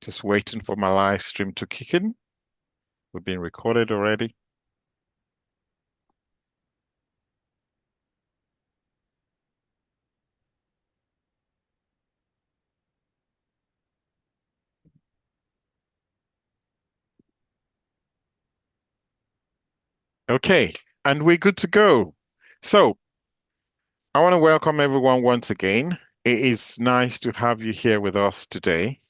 Just waiting for my live stream to kick in. We've been recorded already. Okay, and we're good to go. So I want to welcome everyone once again. It is nice to have you here with us today.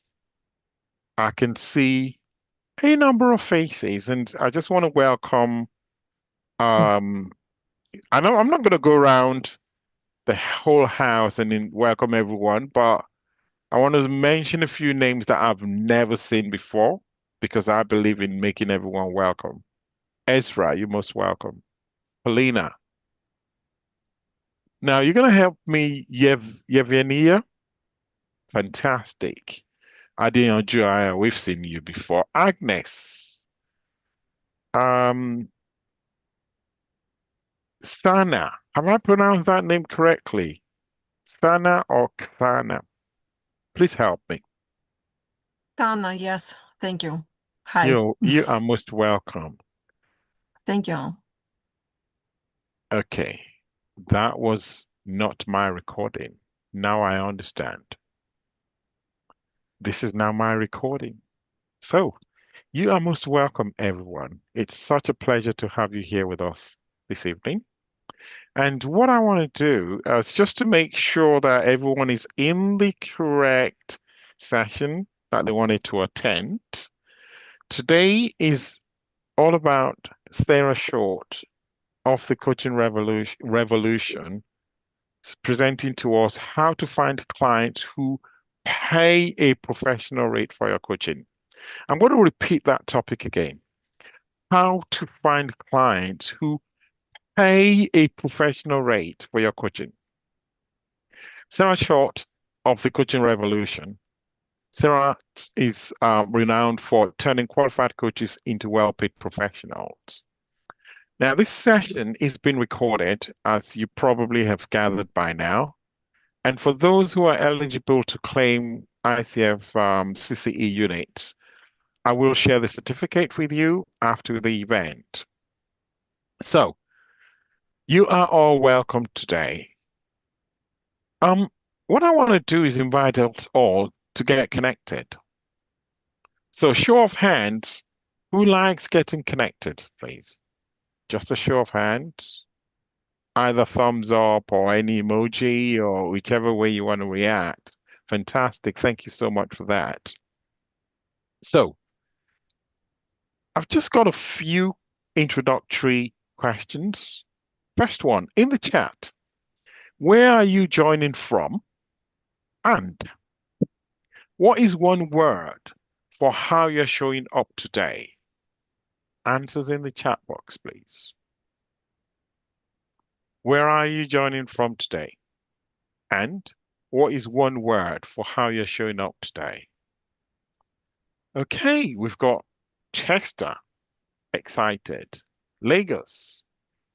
I can see a number of faces, and I just want to welcome. Um, I know I'm not going to go around the whole house and welcome everyone, but I want to mention a few names that I've never seen before because I believe in making everyone welcome. Ezra, you're most welcome. Polina. Now you're gonna help me, Yevgenia. Fantastic. Adeyanju, we've seen you before. Agnes. Um, Sana. Have I pronounced that name correctly? Sana or Ksana? Please help me. Tana, yes. Thank you. Hi. You are most welcome. Thank you. Okay. That was not my recording. Now I understand. This is now my recording. So, you are most welcome, everyone. It's such a pleasure to have you here with us this evening. And what I want to do is just to make sure that everyone is in the correct session that they wanted to attend. Today is all about Sarah Short of the Coaching Revolution presenting to us how to find clients who pay a professional rate for your coaching. I'm going to repeat that topic again. How to find clients who pay a professional rate for your coaching. Sarah Short of the Coaching Revolution. Sarah is renowned for turning qualified coaches into well-paid professionals. Now, this session is being recorded, as you probably have gathered by now. And for those who are eligible to claim ICF CCE units, I will share the certificate with you after the event. So, you are all welcome today. What I want to do is invite us all to get connected. So, show of hands, who likes getting connected, please? Just a show of hands. Either thumbs up or any emoji or whichever way you want to react. Fantastic. Thank you so much for that. So, I've just got a few introductory questions. First one, in the chat, where are you joining from? And what is one word for how you're showing up today? Answers in the chat box, please. Where are you joining from today? And what is one word for how you're showing up today? Okay, we've got Chester, excited. Lagos.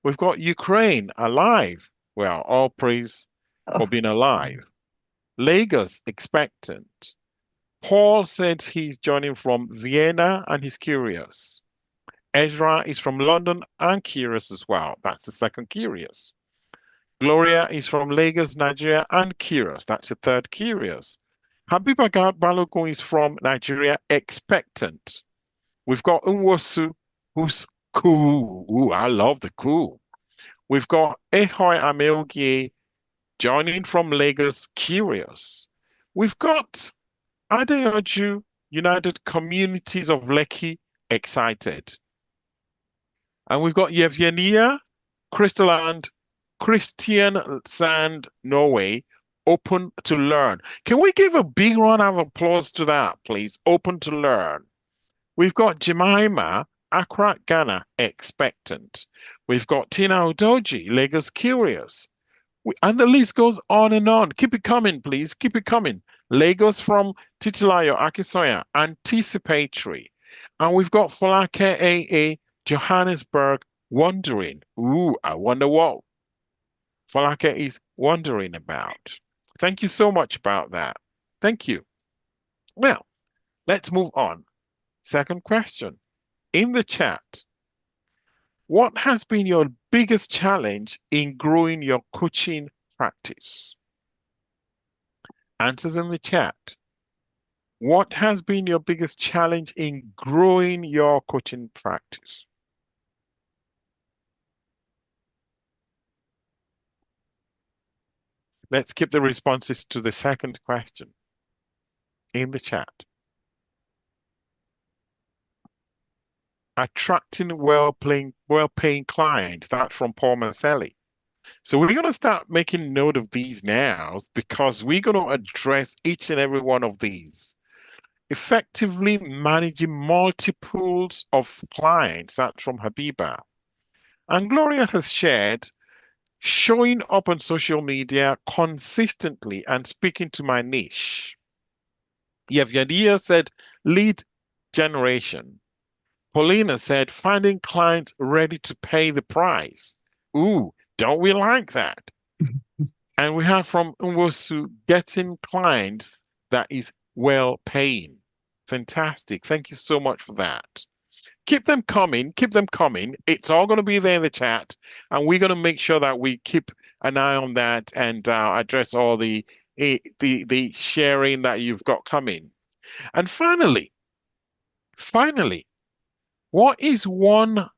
We've got Ukraine, alive. Well, all praise for being alive. Lagos, expectant. Paul said he's joining from Vienna and he's curious. Ezra is from London and curious as well. That's the second curious. Gloria is from Lagos, Nigeria and curious. That's the third curious. Habiba Balogun is from Nigeria, expectant. We've got Unwosu, who's cool. Ooh, I love the cool. We've got Ehoy Ameogie joining from Lagos, curious. We've got Adeyanju, United Communities of Lekki, excited. And we've got Yevgenia, Crystalland, Christian Sand, Norway, open to learn. Can we give a big round of applause to that, please? Open to learn. We've got Jemima, Accra, Ghana, expectant. We've got Tina Odoji, Lagos, curious. And the list goes on and on. Keep it coming, please. Keep it coming. Lagos from Titilayo, Akisoya, anticipatory. And we've got Folake AA, Johannesburg, wondering. Ooh, I wonder what Folake is wondering about. Thank you so much about that. Thank you. Well, Let's move on. Second question. In the chat, what has been your biggest challenge in growing your coaching practice? Answers in the chat. What has been your biggest challenge in growing your coaching practice? Let's keep the responses to the second question in the chat. Attracting well-paying clients. That's from Paul Maselli. So we're going to start making note of these now because we're going to address each and every one of these. Effectively managing multiples of clients. That's from Habiba. And Gloria has shared showing up on social media consistently and speaking to my niche. Yevgenia said lead generation. Paulina said finding clients ready to pay the price. Ooh, don't we like that? And we have from Nwosu getting clients that is well paying. Fantastic. Thank you so much for that. Keep them coming. Keep them coming. It's all going to be there in the chat, and we're going to make sure that we keep an eye on that and address all the sharing that you've got coming. And finally, what is one?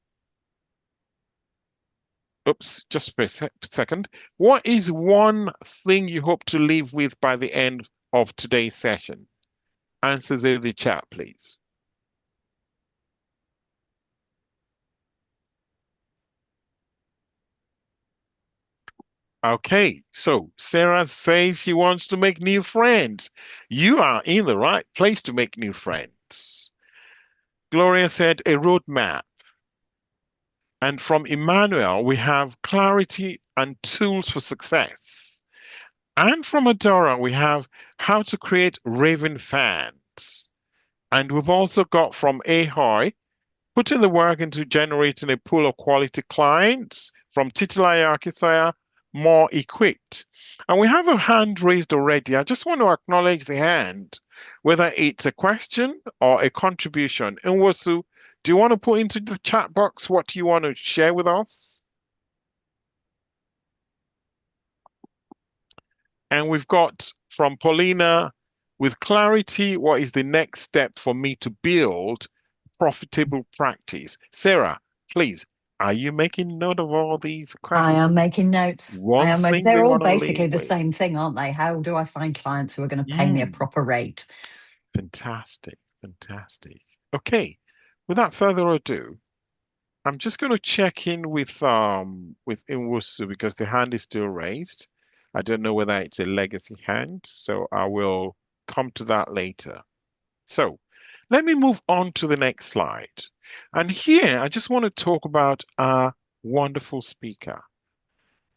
Oops, just a second. What is one thing you hope to leave with by the end of today's session? Answers in the chat, please. Okay, so Sarah says she wants to make new friends. You are in the right place to make new friends. Gloria said a roadmap. And from Emmanuel, we have clarity and tools for success. And from Adora, we have how to create raving fans. And we've also got from Ahoy, putting the work into generating a pool of quality clients from Titilaya Akisaya, more equipped. And we have a hand raised already. I just want to acknowledge the hand, whether it's a question or a contribution. Nwosu, do you want to put into the chat box what you want to share with us? And we've got from Paulina, with clarity, what is the next step for me to build profitable practice? Sarah, please, are you making note of all these I am questions? making notes. I One am making, thing we they're all want to basically leave the with. same thing, aren't they? How do I find clients who are going to pay me a Mm, proper rate? fantastic, fantastic. Okay, without further ado, I'm just going to check in with Inwusu because the hand is still raised. I don't know whether it's a legacy hand, so I will come to that later. So let me move on to the next slide. And here I just want to talk about our wonderful speaker.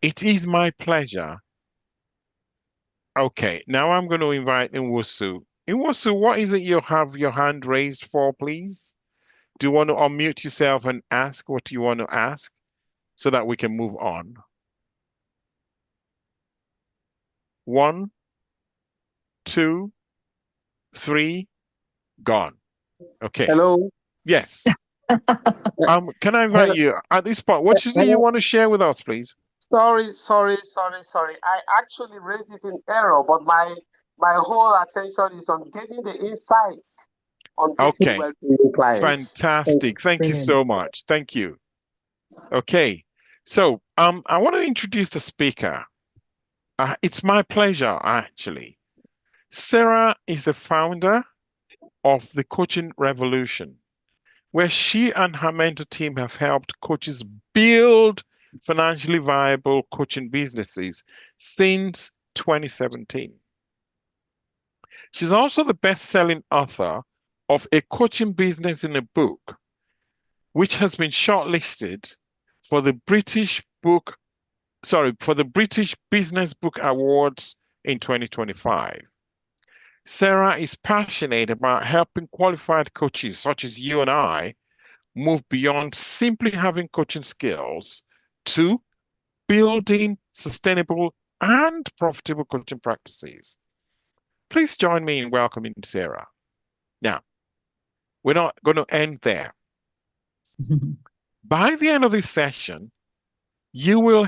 It is my pleasure. Okay, now I'm going to invite Inwusu. Inwusu, what is it you have your hand raised for, please? Do you want to unmute yourself and ask what you want to ask so that we can move on? 1, 2, 3, gone. Okay. Hello. Yes. Can I invite Hello. you at this point? What do you Hello. want to share with us, please? Sorry. I actually raised it in error, but my whole attention is on getting the insights on getting Okay. well-paying clients. Thank you. Fantastic. Thank you Brilliant. so much. Thank you. Okay. So, I want to introduce the speaker. It's my pleasure, actually. Sarah is the founder of the Coaching Revolution, where she and her mentor team have helped coaches build financially viable coaching businesses since 2017. She's also the best-selling author of A Coaching Business in a Book, which has been shortlisted for the British Business Book Awards in 2025. Sarah is passionate about helping qualified coaches such as you and I move beyond simply having coaching skills to building sustainable and profitable coaching practices. Please join me in welcoming Sarah. Now, we're not going to end there. By the end of this session, you will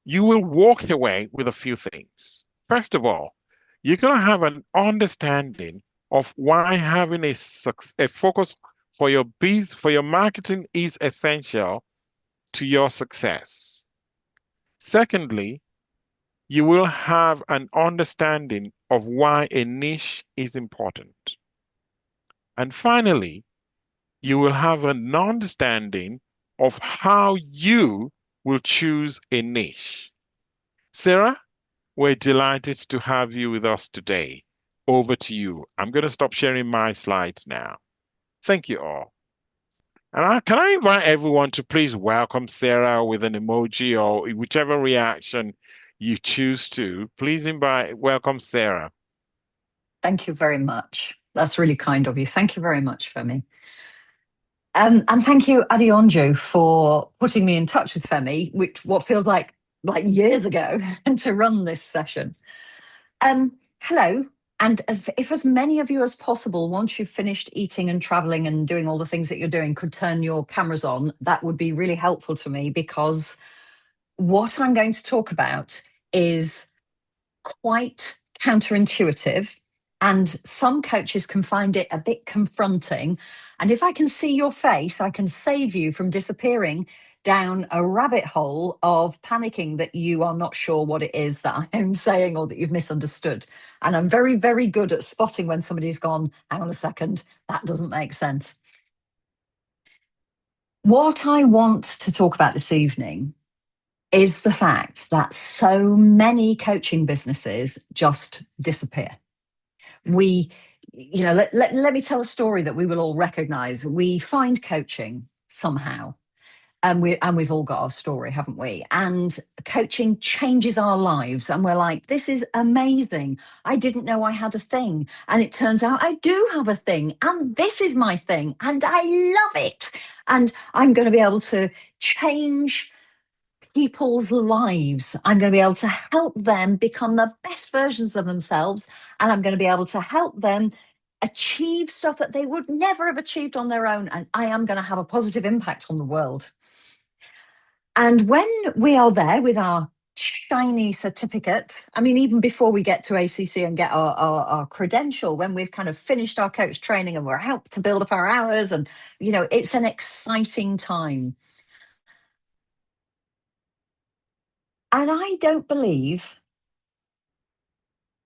walk away with a few things. First of all, you're going to have an understanding of why having a focus for your marketing is essential to your success. Secondly, you will have an understanding of why a niche is important. And finally, you will have an understanding of how you will choose a niche. Sarah, we're delighted to have you with us today. Over to you. I'm going to stop sharing my slides now. Thank you all. And can I invite everyone to please welcome Sarah with an emoji or whichever reaction you choose to. Please welcome Sarah. Thank you very much. That's really kind of you. Thank you very much, Femi. And thank you, Adionju, for putting me in touch with Femi, what feels like years ago, to run this session. Hello, and if as many of you as possible, once you've finished eating and traveling and doing all the things that you're doing, could turn your cameras on, that would be really helpful to me, because what I'm going to talk about is quite counterintuitive, and some coaches can find it a bit confronting. And if I can see your face, I can save you from disappearing down a rabbit hole of panicking that you are not sure what it is that I am saying or that you've misunderstood. And I'm very, very good at spotting when somebody's gone, hang on a second, that doesn't make sense. What I want to talk about this evening is the fact that so many coaching businesses just disappear. Let me tell a story that we will all recognize. We find coaching somehow, and we've all got our story, haven't we? And coaching changes our lives, and we're like, this is amazing. I didn't know I had a thing, and it turns out I do have a thing, and this is my thing, and I love it. And I'm going to be able to change people's lives. I'm going to be able to help them become the best versions of themselves, and I'm going to be able to help them achieve stuff that they would never have achieved on their own, and I am going to have a positive impact on the world. And when we are there with our shiny certificate, I mean, even before we get to ACC and get our credential, when we've kind of finished our coach training and we're helped to build up our hours, and it's an exciting time. And I don't believe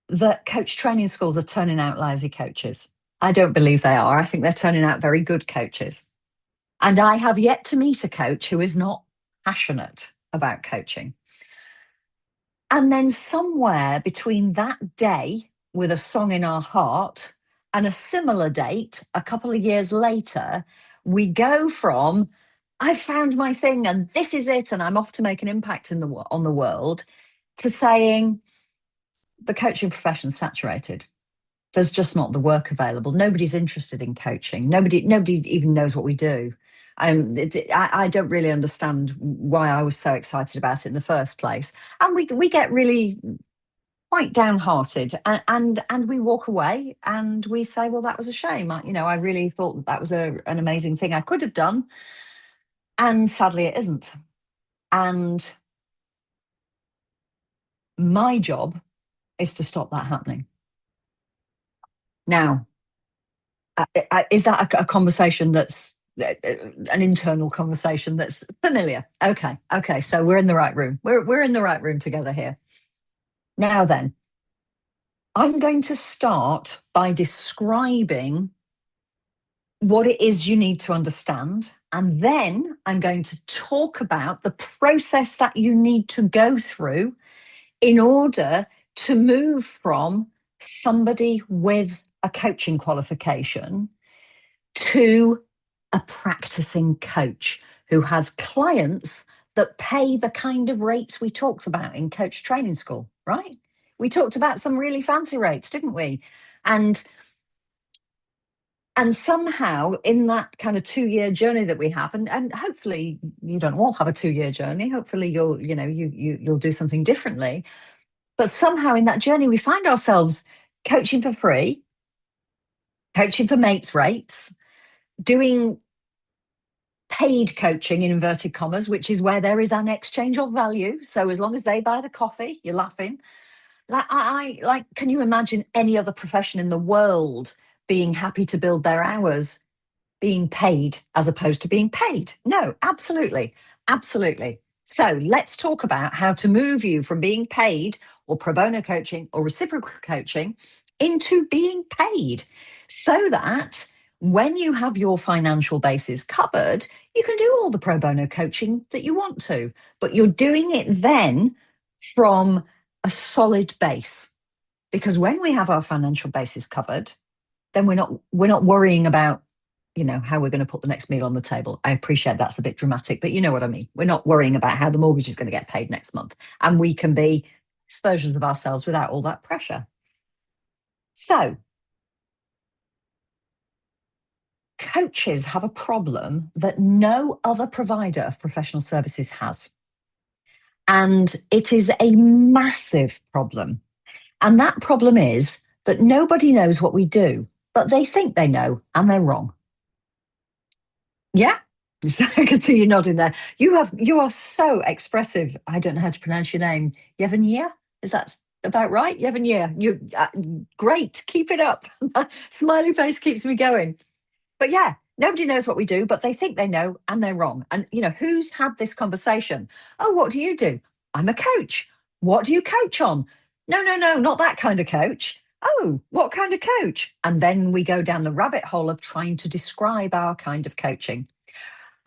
that coach training schools are turning out lousy coaches. I don't believe they are. I think they're turning out very good coaches. And I have yet to meet a coach who is not passionate about coaching. And then somewhere between that day with a song in our heart and a similar date a couple of years later, we go from, I found my thing and this is it, and I'm off to make an impact on the world, to saying the coaching profession's saturated. There's just not the work available. Nobody's interested in coaching. Nobody even knows what we do. I don't really understand why I was so excited about it in the first place. And we get really quite downhearted, and we walk away and we say, well, that was a shame. I really thought that was an amazing thing I could have done. And sadly, it isn't. And my job is to stop that happening. Now, is that a conversation that's an internal conversation that's familiar? Okay. So we're in the right room. We're in the right room together here. Now then, I'm going to start by describing what it is you need to understand. And then I'm going to talk about the process that you need to go through in order to move from somebody with a coaching qualification to a practicing coach who has clients that pay the kind of rates we talked about in coach training school, right? We talked about some really fancy rates, didn't we? And somehow in that kind of 2-year journey that we have, and hopefully you don't all have a 2-year journey, hopefully you'll do something differently. But somehow in that journey, we find ourselves coaching for free, coaching for mates rates, doing paid coaching in inverted commas, which is where there is an exchange of value. So as long as they buy the coffee, you're laughing. Like, can you imagine any other profession in the world being happy to build their hours being paid as opposed to being paid? No, absolutely. Absolutely. So let's talk about how to move you from being paid or pro bono coaching or reciprocal coaching into being paid, so that when you have your financial bases covered, you can do all the pro bono coaching that you want to, but you're doing it then from a solid base. Because when we have our financial bases covered, then we're not worrying about, how we're going to put the next meal on the table. I appreciate that's a bit dramatic, but you know what I mean. We're not worrying about how the mortgage is going to get paid next month. And we can be versions of ourselves without all that pressure. So coaches have a problem that no other provider of professional services has. And it is a massive problem. And that problem is that nobody knows what we do, but they think they know, and they're wrong. Yeah, I can see you nodding there. You are so expressive. I don't know how to pronounce your name. Yevanya? Is that about right? Yevanya. You great. Keep it up. Smiley face keeps me going. But yeah, nobody knows what we do, but they think they know, and they're wrong. And who's had this conversation? Oh, what do you do? I'm a coach. What do you coach on? No, not that kind of coach. Oh, what kind of coach? And then we go down the rabbit hole of trying to describe our kind of coaching.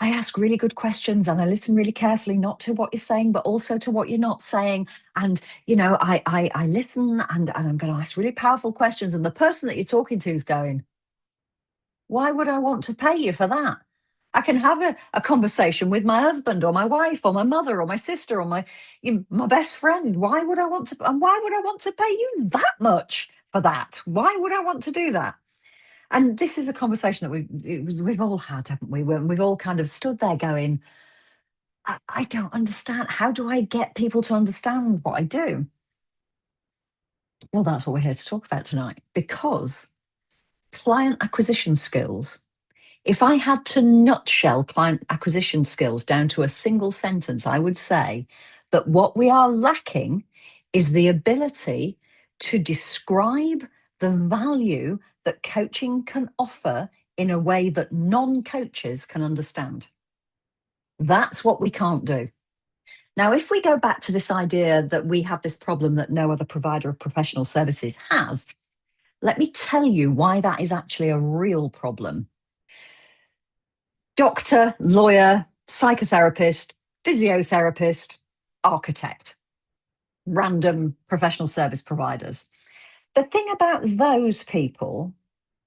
I ask really good questions and I listen really carefully, not to what you're saying, but also to what you're not saying. And, I listen and I'm going to ask really powerful questions. And the person that you're talking to is going, why would I want to pay you for that? I can have a conversation with my husband or my wife or my mother or my sister or my best friend. Why would I want to pay you that much for that? Why would I want to do that? And this is a conversation that we've all had, haven't we? We've all kind of stood there going, I don't understand. How do I get people to understand what I do? Well, that's what we're here to talk about tonight, because client acquisition skills, if I had to nutshell client acquisition skills down to a single sentence, I would say that what we are lacking is the ability to describe the value that coaching can offer in a way that non-coaches can understand. That's what we can't do. Now, if we go back to this idea that we have this problem that no other provider of professional services has, let me tell you why that is actually a real problem. Doctor, lawyer, psychotherapist, physiotherapist, architect, random professional service providers. The thing about those people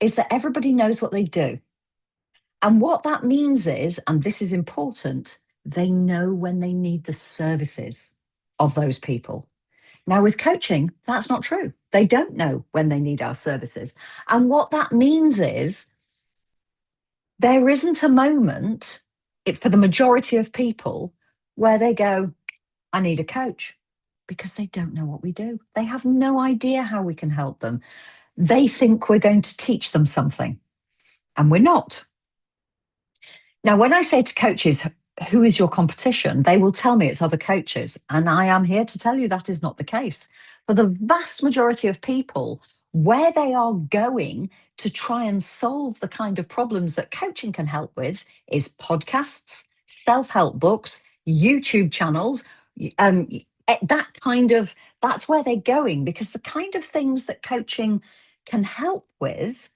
is that everybody knows what they do. And what that means is, and this is important, they know when they need the services of those people. Now, with coaching, that's not true. They don't know when they need our services. And what that means is there isn't a moment for the majority of people where they go, I need a coach, because they don't know what we do. They have no idea how we can help them. They think we're going to teach them something, and we're not. Now, when I say to coaches, who is your competition? They will tell me it's other coaches. And I am here to tell you that is not the case. For the vast majority of people, where they are going to try and solve the kind of problems that coaching can help with is podcasts, self-help books, YouTube channels, that's where they're going, because the kind of things that coaching can help with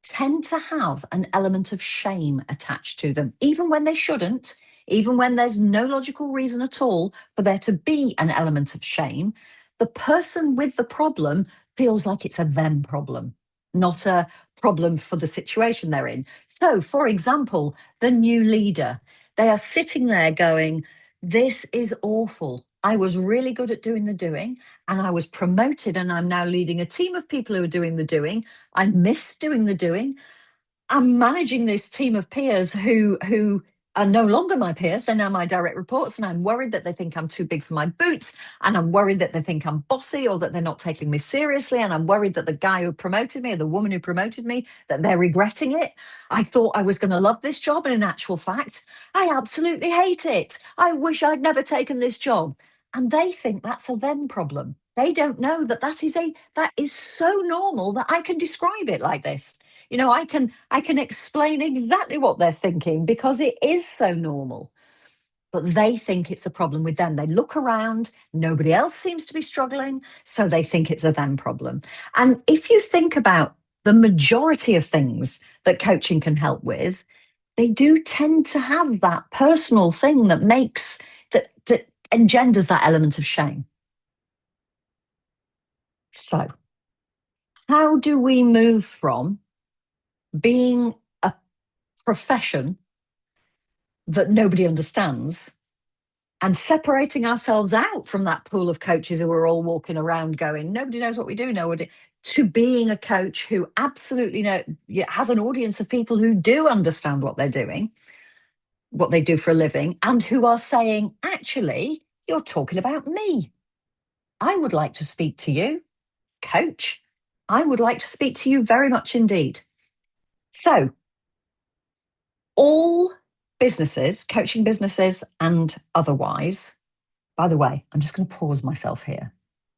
tend to have an element of shame attached to them, even when they shouldn't, even when there's no logical reason at all for there to be an element of shame. The person with the problem feels like it's a them problem, not a problem for the situation they're in. So, for example, the new leader, they are sitting there going, this is awful. I was really good at doing the doing, and I was promoted, and I'm now leading a team of people who are doing the doing. I miss doing the doing. I'm managing this team of peers who are no longer my peers. They're now my direct reports. And I'm worried that they think I'm too big for my boots. And I'm worried that they think I'm bossy or that they're not taking me seriously. And I'm worried that the guy who promoted me or the woman who promoted me, that they're regretting it. I thought I was going to love this job. And in actual fact, I absolutely hate it. I wish I'd never taken this job. And they think that's a them problem. They don't know that that is so normal that I can describe it like this. You know, I can explain exactly what they're thinking because it is so normal. But they think it's a problem with them. They look around, nobody else seems to be struggling, so they think it's a them problem. And if you think about the majority of things that coaching can help with, they do tend to have that personal thing that makes that engenders that element of shame. So, how do we move from being a profession that nobody understands and separating ourselves out from that pool of coaches who are all walking around going, nobody knows what we do, nobody, to being a coach who absolutely has an audience of people who do understand what they're doing, what they do for a living, and who are saying, actually, you're talking about me. I would like to speak to you, coach. I would like to speak to you very much indeed. So, all businesses, coaching businesses and otherwise, by the way, I'm just going to pause myself here.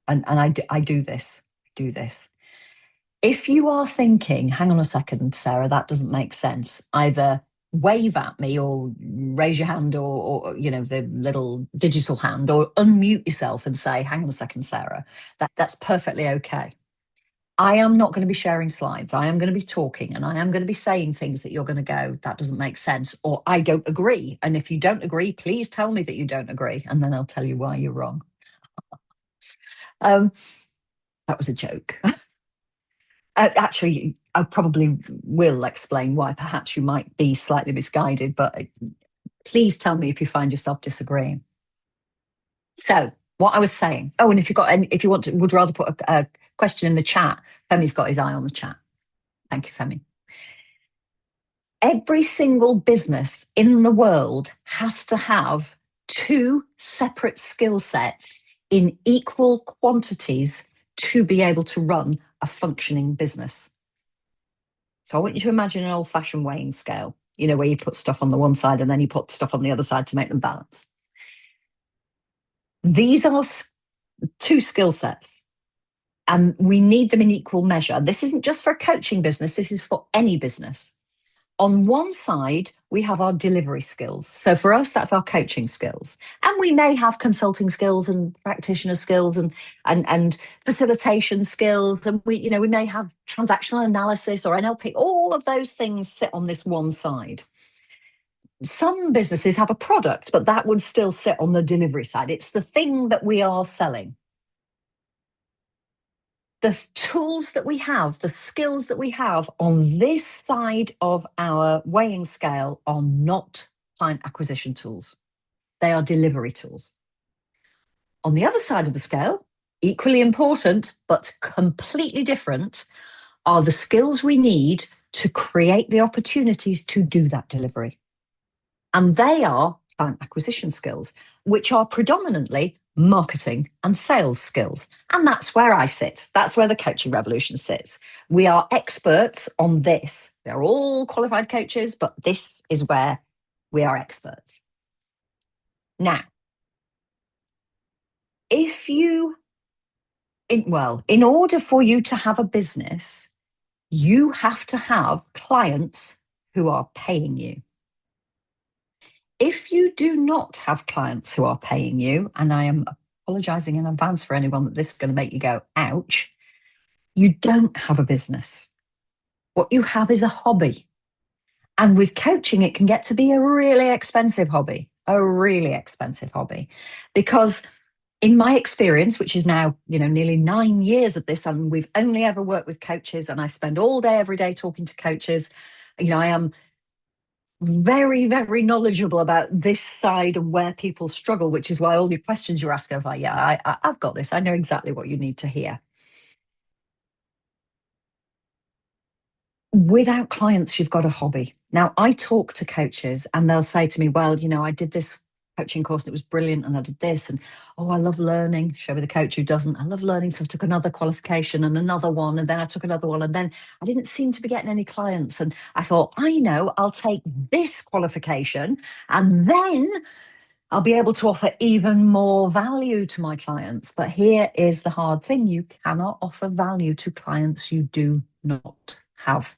And I do this. If you are thinking, hang on a second, Sarah, that doesn't make sense, either wave at me or raise your hand or you know, the little digital hand, or unmute yourself and say, hang on a second, Sarah, that's perfectly okay. I am not going to be sharing slides. I am going to be talking and I am going to be saying things that you're going to go, that doesn't make sense, or I don't agree. And if you don't agree, please tell me that you don't agree. And then I'll tell you why you're wrong. That was a joke. Actually, I probably will explain why perhaps you might be slightly misguided, but please tell me if you find yourself disagreeing. So what I was saying, and if you want to, would rather put a question in the chat. Femi's got his eye on the chat. Thank you, Femi. Every single business in the world has to have two separate skill sets in equal quantities to be able to run a functioning business. So I want you to imagine an old-fashioned weighing scale, you know, where you put stuff on the one side and then you put stuff on the other side to make them balance. These are two skill sets, and we need them in equal measure. This isn't just for a coaching business, this is for any business. On one side, we have our delivery skills. So for us, that's our coaching skills. And we may have consulting skills and practitioner skills and facilitation skills. And we may have transactional analysis or NLP. All of those things sit on this one side. Some businesses have a product, but that would still sit on the delivery side. It's the thing that we are selling. The tools that we have, the skills that we have on this side of our weighing scale are not client acquisition tools. They are delivery tools. On the other side of the scale, equally important, but completely different, are the skills we need to create the opportunities to do that delivery. And they are client acquisition skills, which are predominantly marketing and sales skills. And that's where I sit. That's where the coaching revolution sits. We are experts on this. They're all qualified coaches, but this is where we are experts. Now, in order for you to have a business, you have to have clients who are paying you. If you do not have clients who are paying you, and I am apologizing in advance for anyone that this is going to make you go, ouch, you don't have a business. What you have is a hobby. And with coaching, it can get to be a really expensive hobby, because in my experience, which is now, nearly 9 years of this, and we've only ever worked with coaches, and I spend all day, every day talking to coaches. I am very, very knowledgeable about this side and where people struggle, which is why all your questions you're asking, I was like, yeah, I've got this. I know exactly what you need to hear. Without clients, you've got a hobby. Now, I talk to coaches and they'll say to me, well, I did this coaching course and it was brilliant. And I did this. And oh, I love learning. Show me the coach who doesn't. I love learning. So I took another qualification and another one. And then I took another one. And then I didn't seem to be getting any clients. And I thought, I know, I'll take this qualification and then I'll be able to offer even more value to my clients. But here is the hard thing. You cannot offer value to clients you do not have.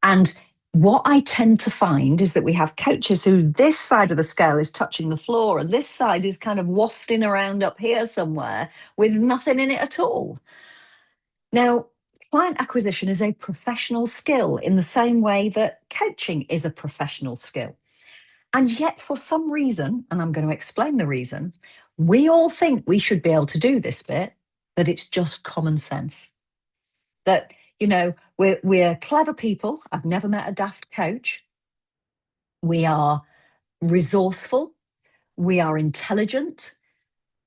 And what I tend to find is that we have coaches who this side of the scale is touching the floor and this side is kind of wafting around up here somewhere with nothing in it at all. Now, client acquisition is a professional skill in the same way that coaching is a professional skill. And yet, for some reason, and I'm going to explain the reason, we all think we should be able to do this bit, that it's just common sense. That, we're clever people. I've never met a daft coach. We are resourceful. We are intelligent.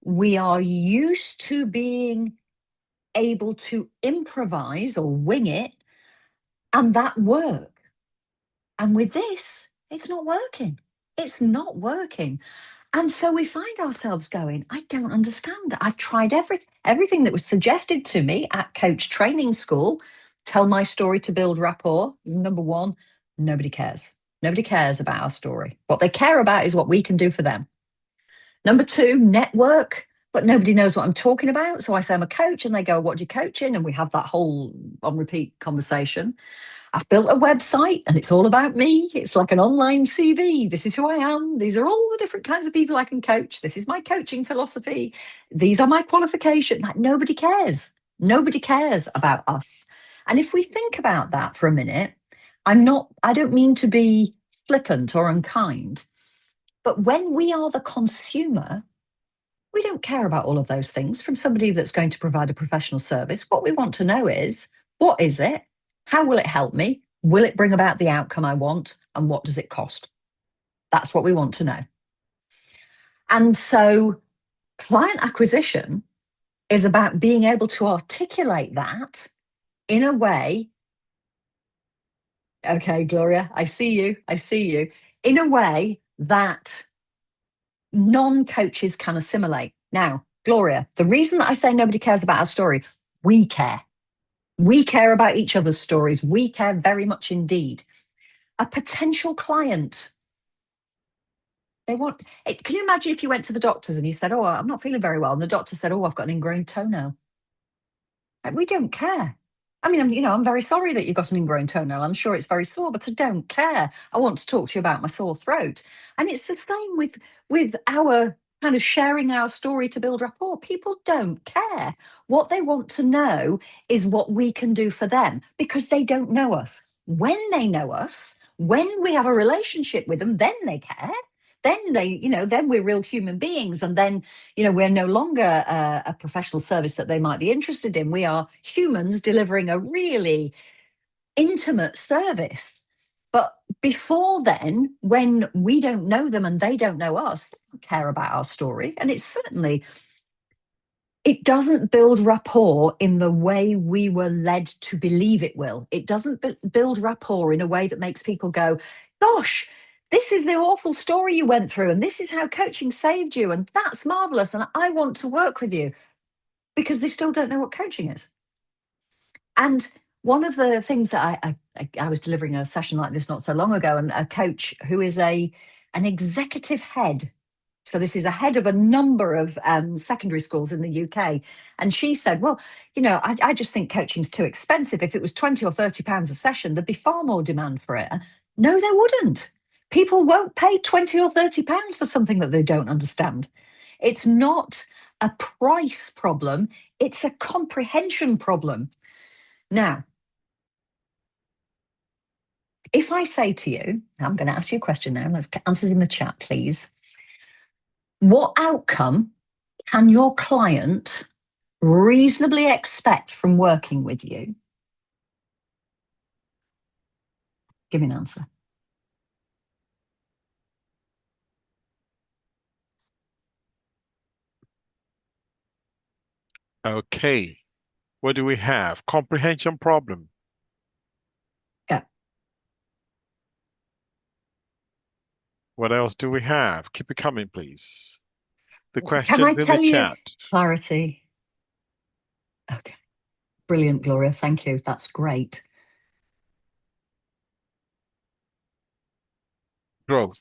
We are used to being able to improvise or wing it, and that work. And with this, it's not working. It's not working. And so we find ourselves going, I don't understand. I've tried everything that was suggested to me at coach training school. Tell my story to build rapport. Number one, nobody cares. Nobody cares about our story. What they care about is what we can do for them. Number two, network, but nobody knows what I'm talking about. So I say I'm a coach and they go, what do you coach in? And we have that whole on repeat conversation. I've built a website and it's all about me. It's like an online CV. This is who I am. These are all the different kinds of people I can coach. This is my coaching philosophy. These are my qualifications. Like, nobody cares. Nobody cares about us. And if we think about that for a minute, I don't mean to be flippant or unkind, but when we are the consumer, we don't care about all of those things from somebody that's going to provide a professional service. What we want to know is, what is it? How will it help me? Will it bring about the outcome I want? And what does it cost? That's what we want to know. And so client acquisition is about being able to articulate that in a way. Okay, Gloria, I see you. In a way that non-coaches can assimilate. Now, Gloria, the reason that I say nobody cares about our story, we care. We care about each other's stories. We care very much indeed. A potential client, can you imagine if you went to the doctors and you said, oh, I'm not feeling very well. And the doctor said, oh, I've got an ingrown toenail. We don't care. I mean, I'm very sorry that you've got an ingrown toenail. I'm sure it's very sore, but I don't care. I want to talk to you about my sore throat. And it's the same with our kind of sharing our story to build rapport. People don't care. What they want to know is what we can do for them because they don't know us. When they know us, when we have a relationship with them, then they care. Then then we're real human beings. And then, we're no longer a professional service that they might be interested in. We are humans delivering a really intimate service. But before then, when we don't know them and they don't know us, they don't care about our story. And it doesn't build rapport in the way we were led to believe it will. It doesn't build rapport in a way that makes people go, gosh, this is the awful story you went through, and this is how coaching saved you, and that's marvelous, and I want to work with you, because they still don't know what coaching is. And one of the things that I was delivering a session like this not so long ago, and a coach who is an executive head. So this is a head of a number of secondary schools in the UK. And she said, well, I just think coaching's too expensive. If it was 20 or 30 pounds a session, there'd be far more demand for it. No, there wouldn't. People won't pay 20 or 30 pounds for something that they don't understand. It's not a price problem. It's a comprehension problem. Now, if I say to you, I'm going to ask you a question now. Let's get answers in the chat, please. What outcome can your client reasonably expect from working with you? Give me an answer. Okay. What do we have? Comprehension problem. What else do we have? Keep it coming, please. The Can I questions in the tell you chat. clarity? Okay. Brilliant, Gloria. Thank you. That's great. Growth.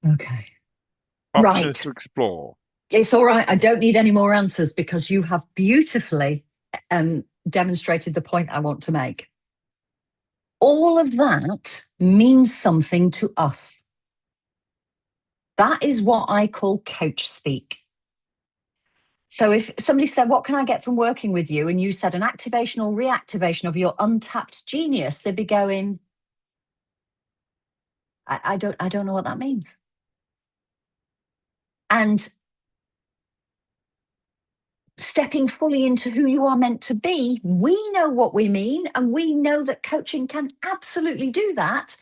Okay. Options Right. to explore. It's all right. I don't need any more answers because you have beautifully demonstrated the point I want to make. All of that means something to us. That is what I call coach speak. So if somebody said, what can I get from working with you? And you said an activation or reactivation of your untapped genius, they'd be going, I don't know what that means. And stepping fully into who you are meant to be, we know what we mean, and we know that coaching can absolutely do that,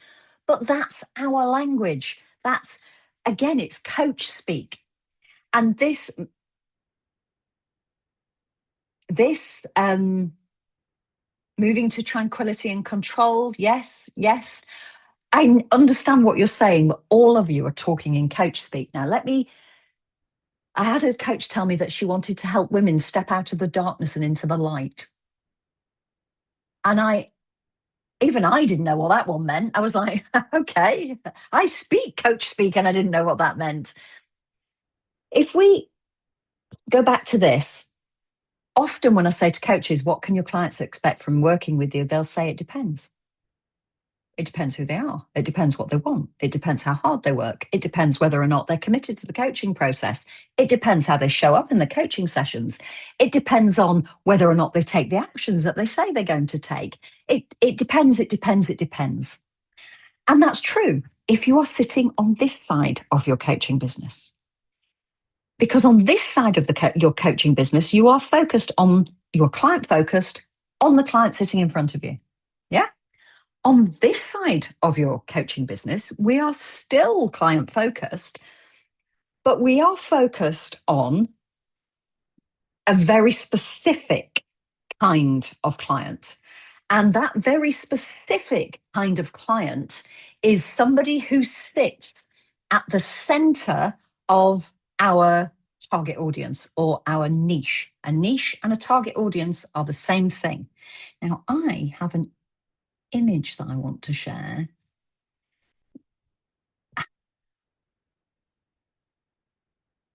but that's our language. That's, again, it's coach speak. And this moving to tranquility and control, yes. I understand what you're saying, but all of you are talking in coach speak. Now, I had a coach tell me that she wanted to help women step out of the darkness and into the light. And even I didn't know what that one meant. I was like, okay, I speak coach speak, and I didn't know what that meant. If we go back to this, often when I say to coaches, what can your clients expect from working with you? They'll say, it depends. It depends who they are. It depends what they want. It depends how hard they work. It depends whether or not they're committed to the coaching process. It depends how they show up in the coaching sessions. It depends on whether or not they take the actions that they say they're going to take. It depends. And that's true if you are sitting on this side of your coaching business. Because on this side of your coaching business, you are focused on your client, focused on the client sitting in front of you. Yeah. On this side of your coaching business, we are still client focused, but we are focused on a very specific kind of client. And that very specific kind of client is somebody who sits at the center of our target audience or our niche. A niche and a target audience are the same thing. Now, I have an image that I want to share.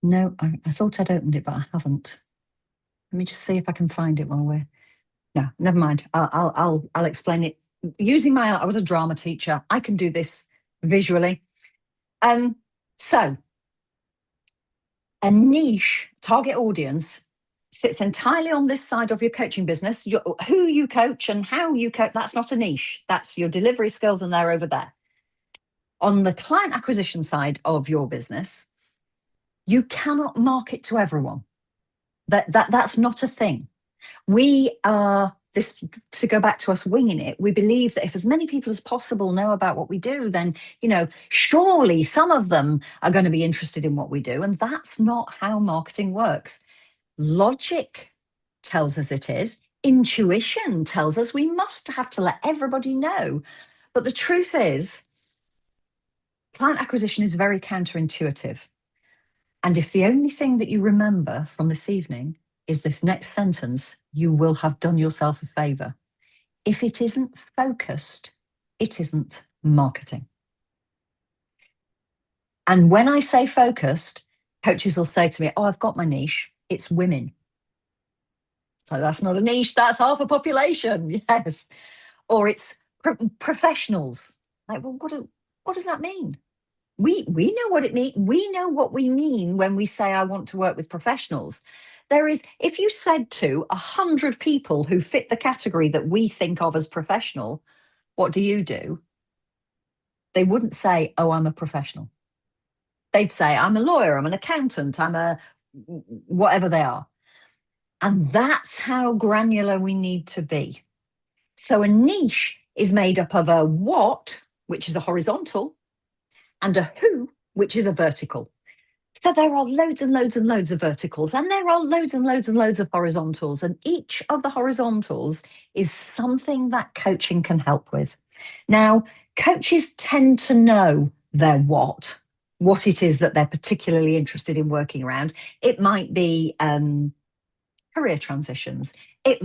No, I thought I'd opened it, but I haven't. Let me just see if I can find it while we're. No, never mind. I'll explain it using I was a drama teacher. I can do this visually. So a niche target audience sits entirely on this side of your coaching business. Who you coach and how you coach, that's not a niche. That's your delivery skills, and they're over there. On the client acquisition side of your business, you cannot market to everyone. That's not a thing. We are this, to go back to us winging it, we believe that if as many people as possible know about what we do, then, surely some of them are going to be interested in what we do. And that's not how marketing works. Logic tells us it is. Intuition tells us we must have to let everybody know. But the truth is, client acquisition is very counterintuitive. And if the only thing that you remember from this evening is this next sentence, you will have done yourself a favor. If it isn't focused, it isn't marketing. And when I say focused, coaches will say to me, oh, I've got my niche. It's women. So that's not a niche, that's half a population. Yes. Or it's professionals. Like, well, what does that mean? We know what it means. We know what we mean when we say, I want to work with professionals. If you said to 100 people who fit the category that we think of as professional, what do? They wouldn't say, oh, I'm a professional. They'd say, I'm a lawyer, I'm an accountant, I'm a whatever they are. And that's how granular we need to be. So a niche is made up of a what, which is a horizontal, and a who, which is a vertical. So there are loads and loads and loads of verticals, and there are loads and loads and loads of horizontals. And each of the horizontals is something that coaching can help with. Now, coaches tend to know their what it is that they're particularly interested in working around. It might be career transitions. It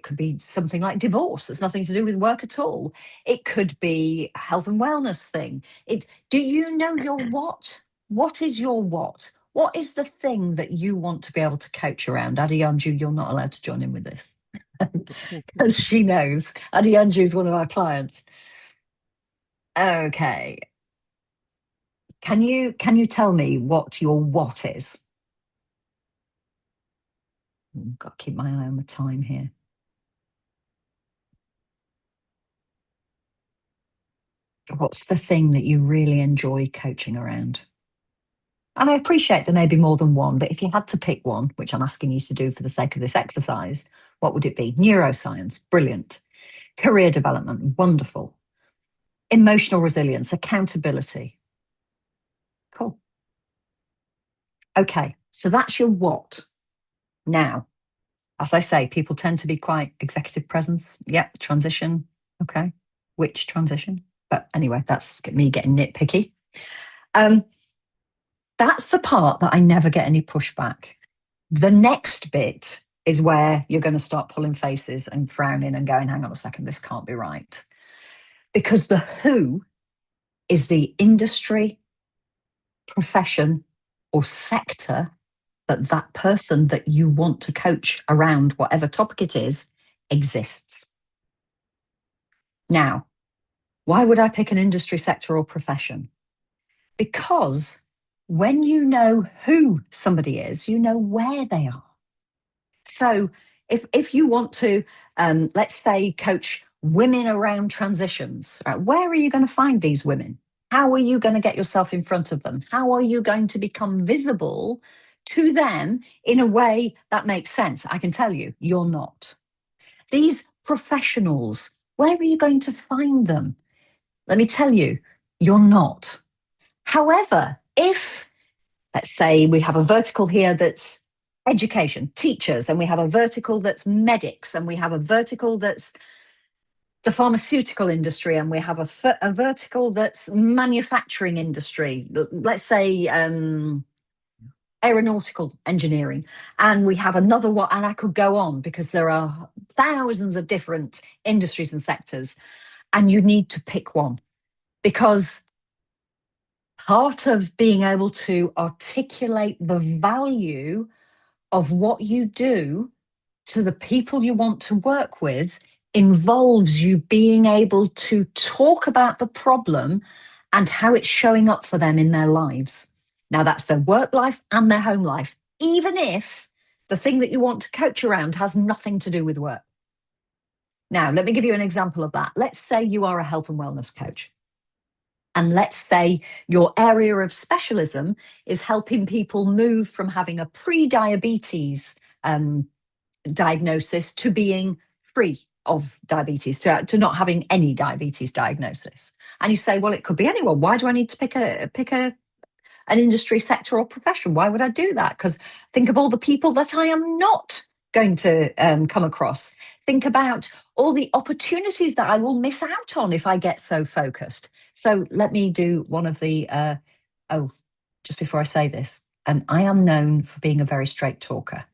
could be something like divorce that's nothing to do with work at all. It could be a health and wellness thing. Do you know your what? What is your what? What is the thing that you want to be able to coach around? Adianju, you're not allowed to join in with this because she knows. Adianju is one of our clients. Okay. Can you tell me what your what is? I've got to keep my eye on the time here. What's the thing that you really enjoy coaching around? And I appreciate there may be more than one, but if you had to pick one, which I'm asking you to do for the sake of this exercise, what would it be? Neuroscience, brilliant. Career development, wonderful. Emotional resilience, accountability. Cool. Okay, so that's your what. Now, as I say, people tend to be quite executive presence. Yep, transition. Okay, which transition? But anyway, that's me getting nitpicky. That's the part that I never get any pushback. The next bit is where you're going to start pulling faces and frowning and going, hang on a second, this can't be right. Because the who is the industry, profession, or sector that person that you want to coach around whatever topic it is exists. Now, why would I pick an industry, sector, or profession? Because when you know who somebody is, you know where they are. So if you want to, let's say, coach women around transitions, right, where are you going to find these women? How are you going to get yourself in front of them? How are you going to become visible to them in a way that makes sense? I can tell you, you're not. These professionals, where are you going to find them? Let me tell you, you're not. However, if, let's say, we have a vertical here that's education, teachers, and we have a vertical that's medics, and we have a vertical that's the pharmaceutical industry, and we have a vertical that's manufacturing industry, let's say aeronautical engineering, and we have another one, and I could go on because there are thousands of different industries and sectors, and you need to pick one because part of being able to articulate the value of what you do to the people you want to work with involves you being able to talk about the problem and how it's showing up for them in their lives. Now, that's their work life and their home life, even if the thing that you want to coach around has nothing to do with work. Now, let me give you an example of that. Let's say you are a health and wellness coach. And let's say your area of specialism is helping people move from having a pre-diabetes diagnosis to being free of diabetes, to not having any diabetes diagnosis. And you say, well, it could be anyone. Why do I need to pick an industry, sector, or profession? Why would I do that? Because think of all the people that I am not going to come across. Think about all the opportunities that I will miss out on if I get so focused. So let me do one of the, just before I say this, I am known for being a very straight talker.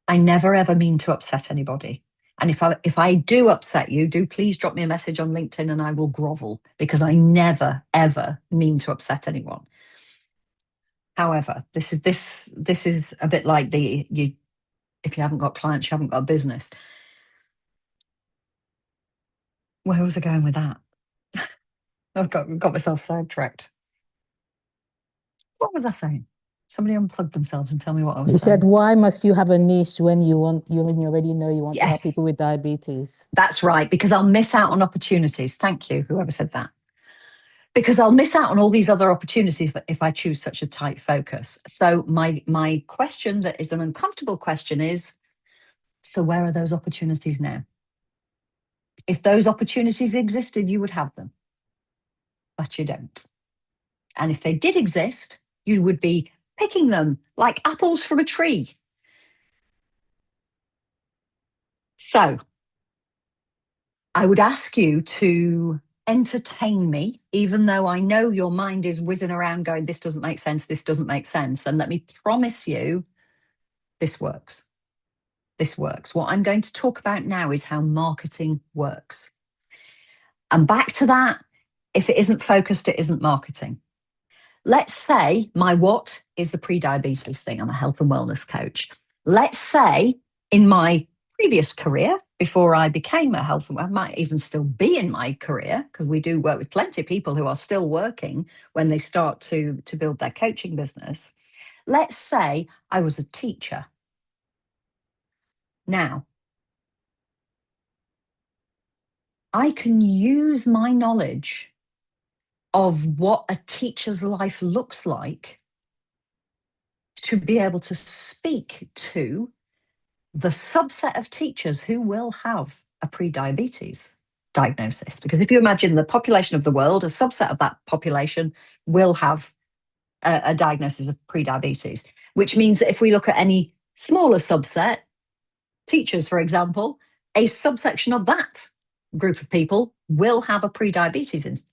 I never ever mean to upset anybody. And if I do upset you, do please drop me a message on LinkedIn and I will grovel because I never, ever mean to upset anyone. However, this is a bit like if you haven't got clients, you haven't got a business. Where was I going with that? I've got myself sidetracked. What was I saying? Somebody unplugged themselves and tell me what I was saying. You said, why must you have a niche when you already know you want to help Yes. people with diabetes? That's right, because I'll miss out on opportunities. Thank you, whoever said that. Because I'll miss out on all these other opportunities if I choose such a tight focus. So my question that is an uncomfortable question is, so where are those opportunities now? If those opportunities existed, you would have them, but you don't. And if they did exist, you would be picking them like apples from a tree. So I would ask you to entertain me, even though I know your mind is whizzing around going, this doesn't make sense, this doesn't make sense. And let me promise you, this works. This works. What I'm going to talk about now is how marketing works. And back to that, if it isn't focused, it isn't marketing. Let's say my what is the pre-diabetes thing. I'm a health and wellness coach. Let's say in my previous career, before I became a health and I might even still be in my career, because we do work with plenty of people who are still working when they start to build their coaching business. Let's say I was a teacher. Now, I can use my knowledge of what a teacher's life looks like to be able to speak to the subset of teachers who will have a pre-diabetes diagnosis. Because if you imagine the population of the world, a subset of that population will have a diagnosis of pre-diabetes, which means that if we look at any smaller subset, teachers, for example, a subsection of that group of people will have a pre-diabetes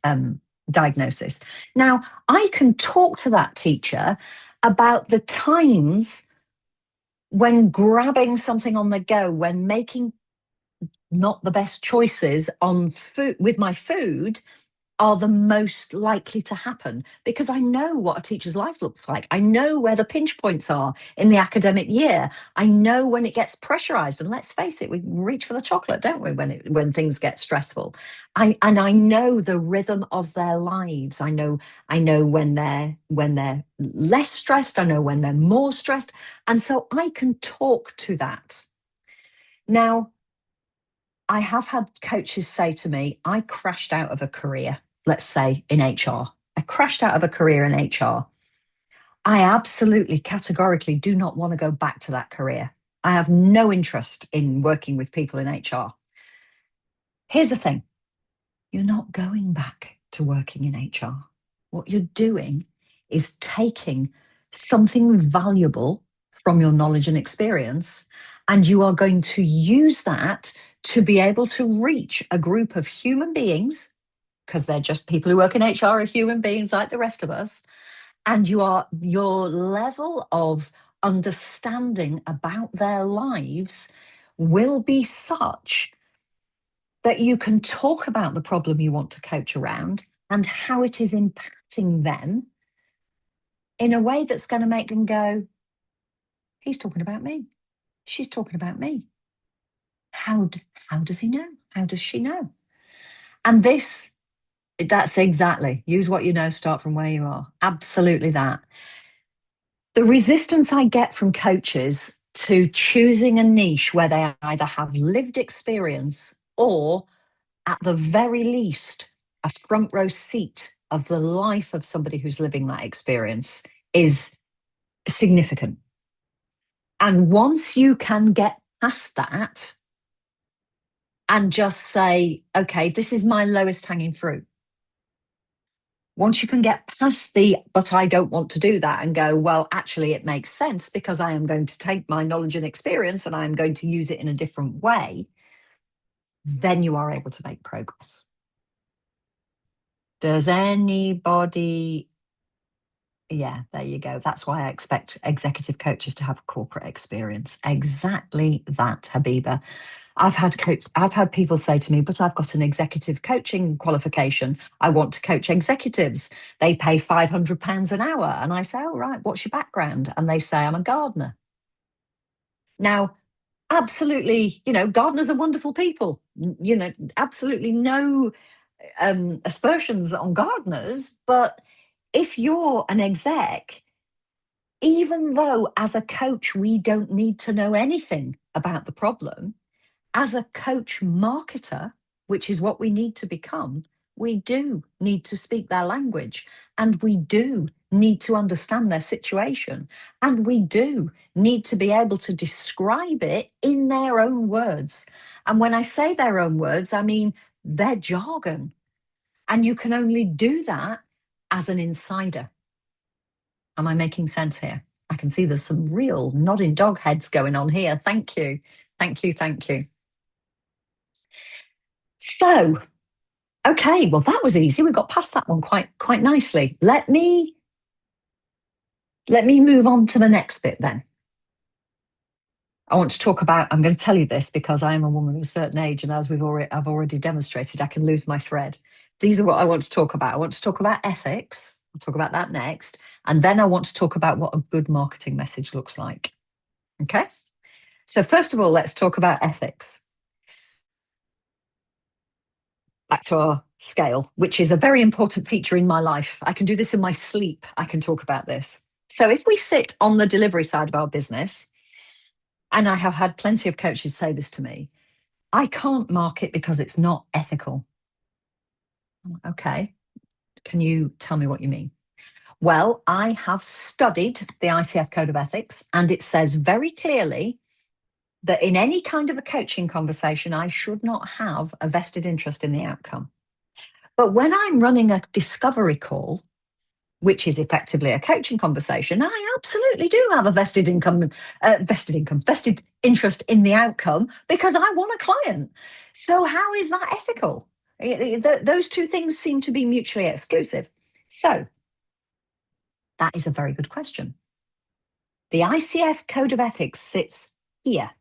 diagnosis. Now, I can talk to that teacher about the times when grabbing something on the go, when making not the best choices on food with my food are the most likely to happen, because I know what a teacher's life looks like. I know where the pinch points are in the academic year. I know when it gets pressurized, and let's face it, we reach for the chocolate, don't we, when things get stressful. I know the rhythm of their lives. I know when they're less stressed. I know when they're more stressed, and so I can talk to that. Now, I have had coaches say to me, I crashed out of a career, let's say in HR. I crashed out of a career in HR. I absolutely categorically do not want to go back to that career. I have no interest in working with people in HR. Here's the thing. You're not going back to working in HR. What you're doing is taking something valuable from your knowledge and experience, and you are going to use that to be able to reach a group of human beings, because they're just people who work in HR are human beings like the rest of us. And your level of understanding about their lives will be such that you can talk about the problem you want to coach around and how it is impacting them in a way that's going to make them go, he's talking about me. She's talking about me. How does he know? How does she know? And that's exactly, use what you know, start from where you are. Absolutely that. The resistance I get from coaches to choosing a niche where they either have lived experience or, at the very least, a front row seat of the life of somebody who's living that experience is significant. And once you can get past that and just say, okay, this is my lowest hanging fruit. Once you can get past but I don't want to do that, and go, well, actually, it makes sense because I am going to take my knowledge and experience and I am going to use it in a different way, then you are able to make progress. Does anybody? Yeah, there you go. That's why I expect executive coaches to have corporate experience. Exactly that, Habiba. I've had people say to me, but I've got an executive coaching qualification. I want to coach executives. They pay £500 an hour. And I say, oh, right, what's your background? And they say, I'm a gardener. Now, absolutely, gardeners are wonderful people. Absolutely no aspersions on gardeners. But if you're an exec, even though as a coach, we don't need to know anything about the problem, as a coach marketer, which is what we need to become, we do need to speak their language, and we do need to understand their situation, and we do need to be able to describe it in their own words. And when I say their own words, I mean their jargon. And you can only do that as an insider. Am I making sense here? I can see there's some real nodding dog heads going on here. Thank you. Thank you. Thank you. So, okay, well, that was easy. We got past that one quite nicely. Let me move on to the next bit then. I want to talk about, I'm going to tell you this because I am a woman of a certain age, and as I've already demonstrated, I can lose my thread. These are what I want to talk about. I want to talk about ethics. I'll talk about that next. And then I want to talk about what a good marketing message looks like. Okay? So first of all, let's talk about ethics. Back to our scale, which is a very important feature in my life. I can do this in my sleep. I can talk about this. So if we sit on the delivery side of our business, and I have had plenty of coaches say this to me, I can't market because it's not ethical. Okay, can you tell me what you mean? Well, I have studied the ICF Code of Ethics, and it says very clearly that in any kind of a coaching conversation, I should not have a vested interest in the outcome. But when I'm running a discovery call, which is effectively a coaching conversation, I absolutely do have a vested interest in the outcome because I want a client. So how is that ethical? Those two things seem to be mutually exclusive. So that is a very good question. The ICF Code of Ethics sits here.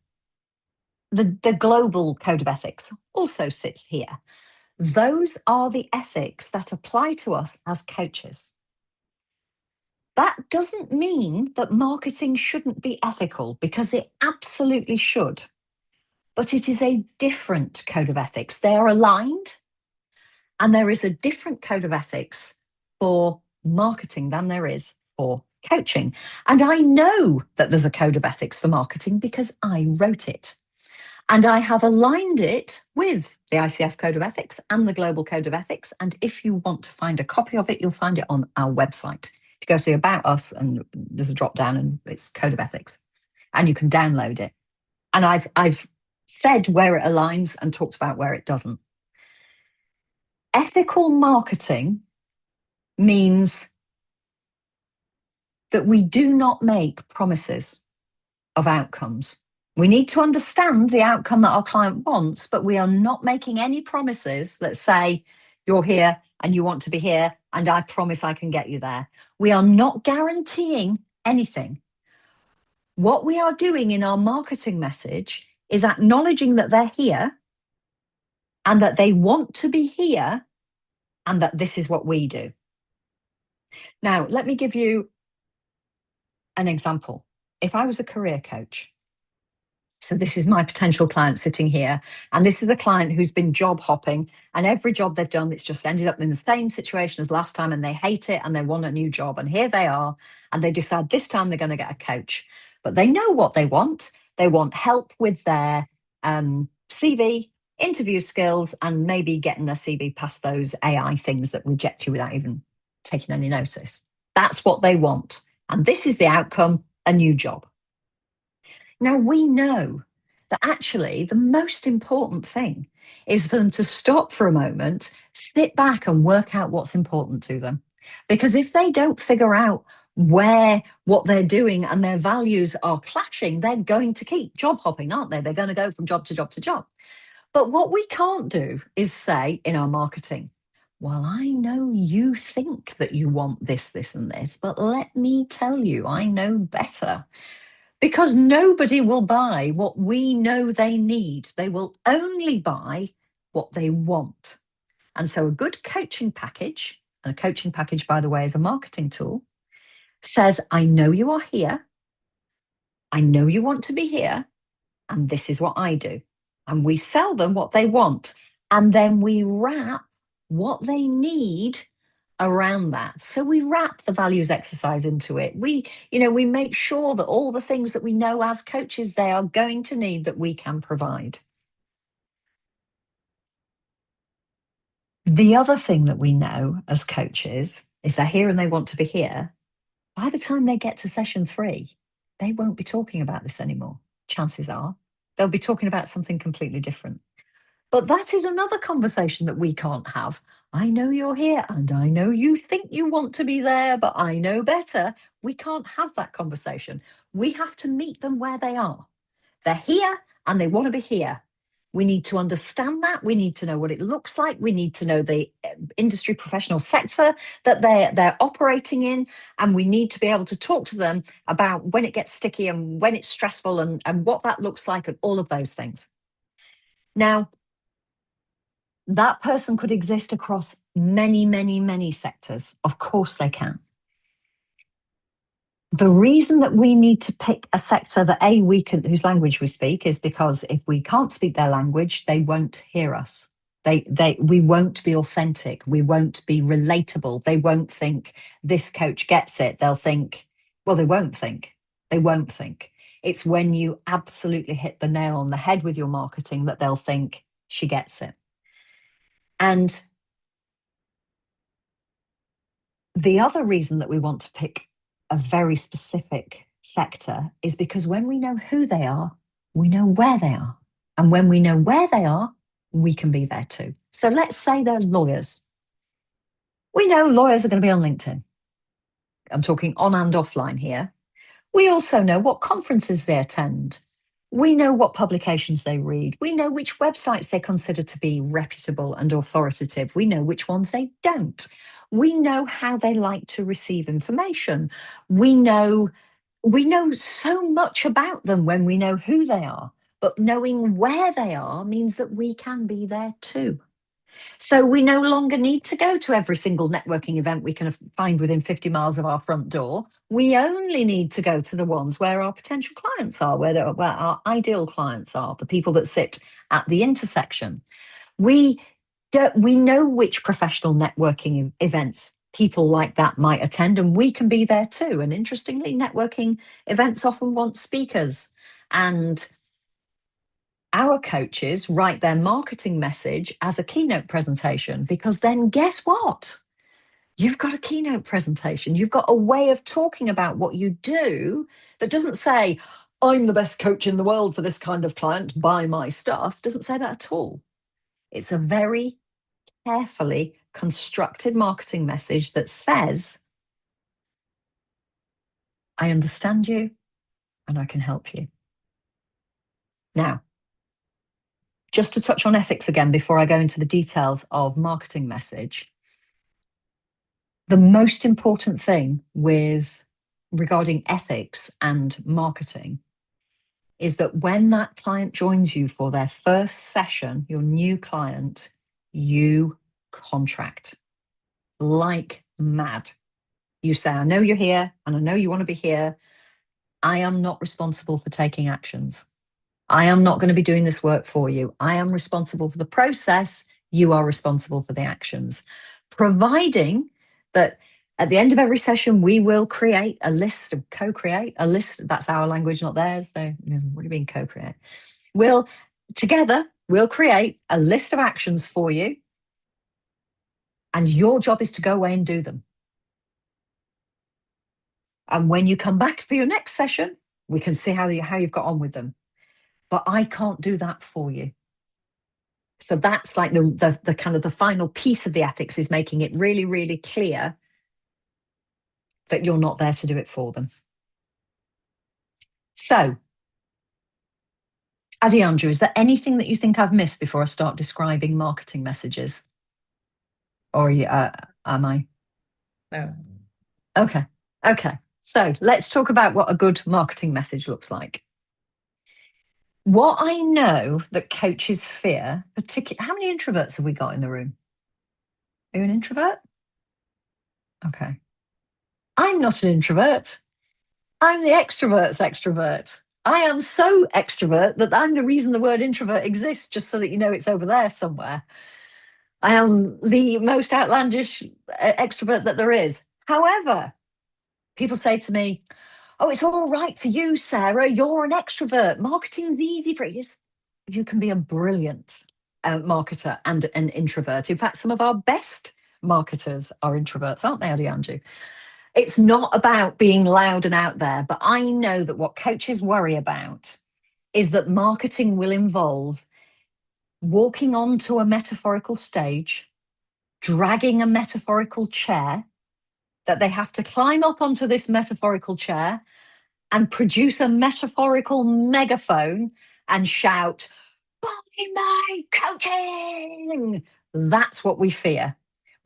The Global Code of Ethics also sits here. Those are the ethics that apply to us as coaches. That doesn't mean that marketing shouldn't be ethical, because it absolutely should. But it is a different code of ethics. They are aligned, and there is a different code of ethics for marketing than there is for coaching. And I know that there's a code of ethics for marketing because I wrote it. And I have aligned it with the ICF Code of Ethics and the Global Code of Ethics. And if you want to find a copy of it, you'll find it on our website. If you go to About Us, and there's a drop down and it's Code of Ethics, and you can download it. And I've said where it aligns and talked about where it doesn't. Ethical marketing means that we do not make promises of outcomes. We need to understand the outcome that our client wants, but we are not making any promises that say, you're here and you want to be here, and I promise I can get you there. We are not guaranteeing anything. What we are doing in our marketing message is acknowledging that they're here and that they want to be here and that this is what we do. Now, let me give you an example. If I was a career coach, so this is my potential client sitting here, and this is the client who's been job hopping, and every job they've done, it's just ended up in the same situation as last time, and they hate it and they want a new job. And here they are, and they decide this time they're going to get a coach, but they know what they want. They want help with their CV, interview skills, and maybe getting their CV past those AI things that reject you without even taking any notice. That's what they want. And this is the outcome, a new job. Now, we know that actually the most important thing is for them to stop for a moment, sit back and work out what's important to them. Because if they don't figure out where what they're doing and their values are clashing, they're going to keep job hopping, aren't they? They're going to go from job to job to job. But what we can't do is say in our marketing, well, I know you think that you want this, this, and this, but let me tell you, I know better. Because nobody will buy what we know they need. They will only buy what they want. And so a good coaching package, and a coaching package, by the way, is a marketing tool, says, I know you are here. I know you want to be here. And this is what I do. And we sell them what they want. And then we wrap what they need around that. So we wrap the values exercise into it. We make sure that all the things that we know as coaches they are going to need, that we can provide. The other thing that we know as coaches is they're here and they want to be here. By the time they get to session 3, they won't be talking about this anymore. Chances are they'll be talking about something completely different. But that is another conversation that we can't have. I know you're here and I know you think you want to be there, but I know better. We can't have that conversation. We have to meet them where they are. They're here and they want to be here. We need to understand that. We need to know what it looks like. We need to know the industry professional sector that they're operating in. And we need to be able to talk to them about when it gets sticky and when it's stressful and what that looks like and all of those things. Now, that person could exist across many, many, many sectors. Of course they can. The reason that we need to pick a sector that whose language we speak is because if we can't speak their language, they won't hear us. We won't be authentic. We won't be relatable. They won't think this coach gets it. They'll think, well, they won't think. They won't think. It's when you absolutely hit the nail on the head with your marketing that they'll think she gets it. And the other reason that we want to pick a very specific sector is because when we know who they are, we know where they are. And when we know where they are, we can be there too. So let's say they're lawyers. We know lawyers are going to be on LinkedIn. I'm talking on and offline here. We also know what conferences they attend. We know what publications they read. We know which websites they consider to be reputable and authoritative. We know which ones they don't. We know how they like to receive information. We know so much about them when we know who they are, but knowing where they are means that we can be there too. So we no longer need to go to every single networking event we can find within 50 miles of our front door. We only need to go to the ones where our potential clients are, where our ideal clients are, the people that sit at the intersection. We know which professional networking events people like that might attend, and we can be there too. And interestingly, networking events often want speakers, and our coaches write their marketing message as a keynote presentation, because then guess what? You've got a keynote presentation. You've got a way of talking about what you do that doesn't say, I'm the best coach in the world for this kind of client, buy my stuff. Doesn't say that at all. It's a very carefully constructed marketing message that says, I understand you and I can help you. Now, just to touch on ethics again before I go into the details of marketing message, the most important thing regarding ethics and marketing is that when that client joins you for their first session, your new client, you contract like mad. You say, I know you're here and I know you want to be here. I am not responsible for taking actions. I am not going to be doing this work for you. I am responsible for the process. You are responsible for the actions. Providing that at the end of every session, we will create a list, co-create a list. That's our language, not theirs. What do you mean co-create? Together, we'll create a list of actions for you. And your job is to go away and do them. And when you come back for your next session, we can see how you've got on with them. But I can't do that for you. So that's like the kind of the final piece of the ethics, is making it really, really clear that you're not there to do it for them. So, Adianju, is there anything that you think I've missed before I start describing marketing messages? Or am I? No. Okay. So let's talk about what a good marketing message looks like. What I know that coaches fear, particularly, how many introverts have we got in the room? Are you an introvert? Okay. I'm not an introvert. I'm the extrovert's extrovert. I am so extrovert that I'm the reason the word introvert exists, just so that you know it's over there somewhere. I am the most outlandish extrovert that there is. However, people say to me, oh, it's all right for you, Sarah. You're an extrovert. Marketing's easy for you. You can be a brilliant marketer and an introvert. In fact, some of our best marketers are introverts, aren't they, Adianju? It's not about being loud and out there, but I know that what coaches worry about is that marketing will involve walking onto a metaphorical stage, dragging a metaphorical chair, that they have to climb up onto this metaphorical chair and produce a metaphorical megaphone and shout, buy my coaching. That's what we fear.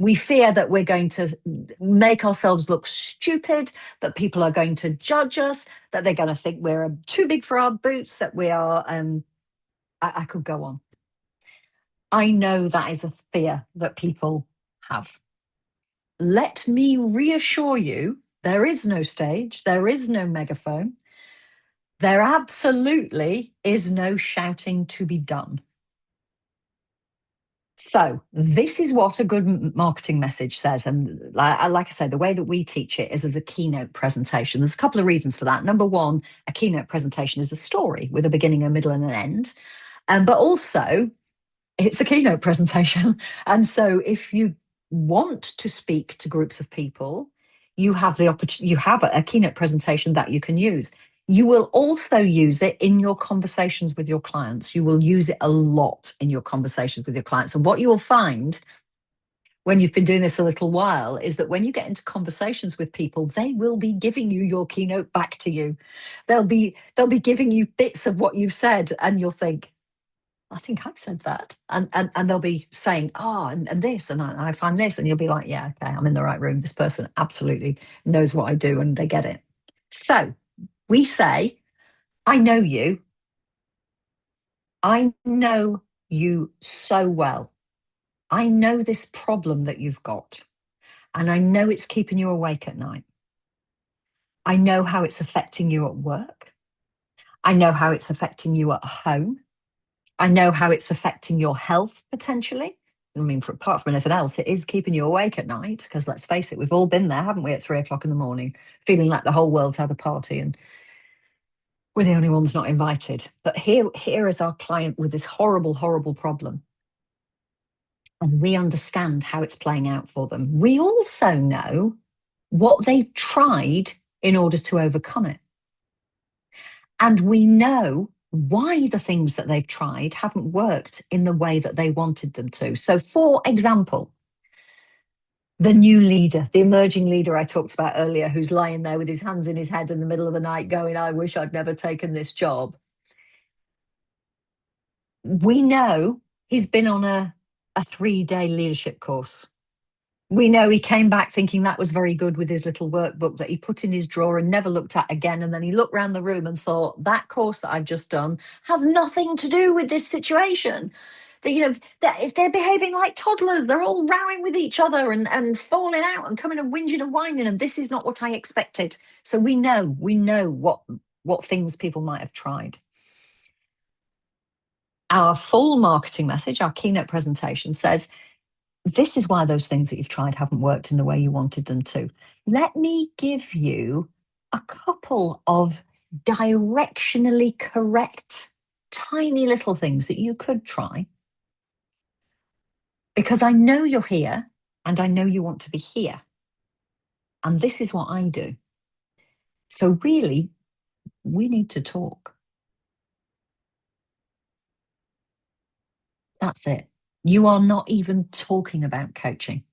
We fear that we're going to make ourselves look stupid, that people are going to judge us, that they're going to think we're too big for our boots, that we are, I could go on. I know that is a fear that people have. Let me reassure you, there is no stage, there is no megaphone. There absolutely is no shouting to be done. So this is what a good marketing message says. And like I said, the way that we teach it is as a keynote presentation. There's a couple of reasons for that. Number one, a keynote presentation is a story with a beginning, a middle, and an end. But also, it's a keynote presentation. And so if you want to speak to groups of people, you have the opportunity, you have a keynote presentation that you can use. You will also use it in your conversations with your clients. You will use it a lot in your conversations with your clients. And what you will find when you've been doing this a little while is that when you get into conversations with people, they will be giving you your keynote back to you. They'll be giving you bits of what you've said, and you'll think, I think I've said that. And they'll be saying, oh, and this, and I find this. And you'll be like, yeah, okay, I'm in the right room. This person absolutely knows what I do and they get it. So we say, I know you. I know you so well. I know this problem that you've got. And I know it's keeping you awake at night. I know how it's affecting you at work. I know how it's affecting you at home. I know how it's affecting your health potentially. I mean, apart from anything else, it is keeping you awake at night, because let's face it, we've all been there, haven't we, at 3 o'clock in the morning, feeling like the whole world's had a party and we're the only ones not invited. But here is our client with this horrible, horrible problem. And we understand how it's playing out for them. We also know what they've tried in order to overcome it. And we know why the things that they've tried haven't worked in the way that they wanted them to. So, for example, the new leader, the emerging leader I talked about earlier, who's lying there with his hands in his head in the middle of the night going, I wish I'd never taken this job. We know he's been on a 3-day leadership course. We know he came back thinking that was very good with his little workbook that he put in his drawer and never looked at again. And then he looked around the room and thought, that course that I've just done has nothing to do with this situation. They're behaving like toddlers. They're all rowing with each other and falling out and coming and whinging and whining. And this is not what I expected. So we know what things people might have tried. Our full marketing message, our keynote presentation says, this is why those things that you've tried haven't worked in the way you wanted them to. Let me give you a couple of directionally correct, tiny little things that you could try. Because I know you're here and I know you want to be here. And this is what I do. So really, we need to talk. That's it. You are not even talking about coaching.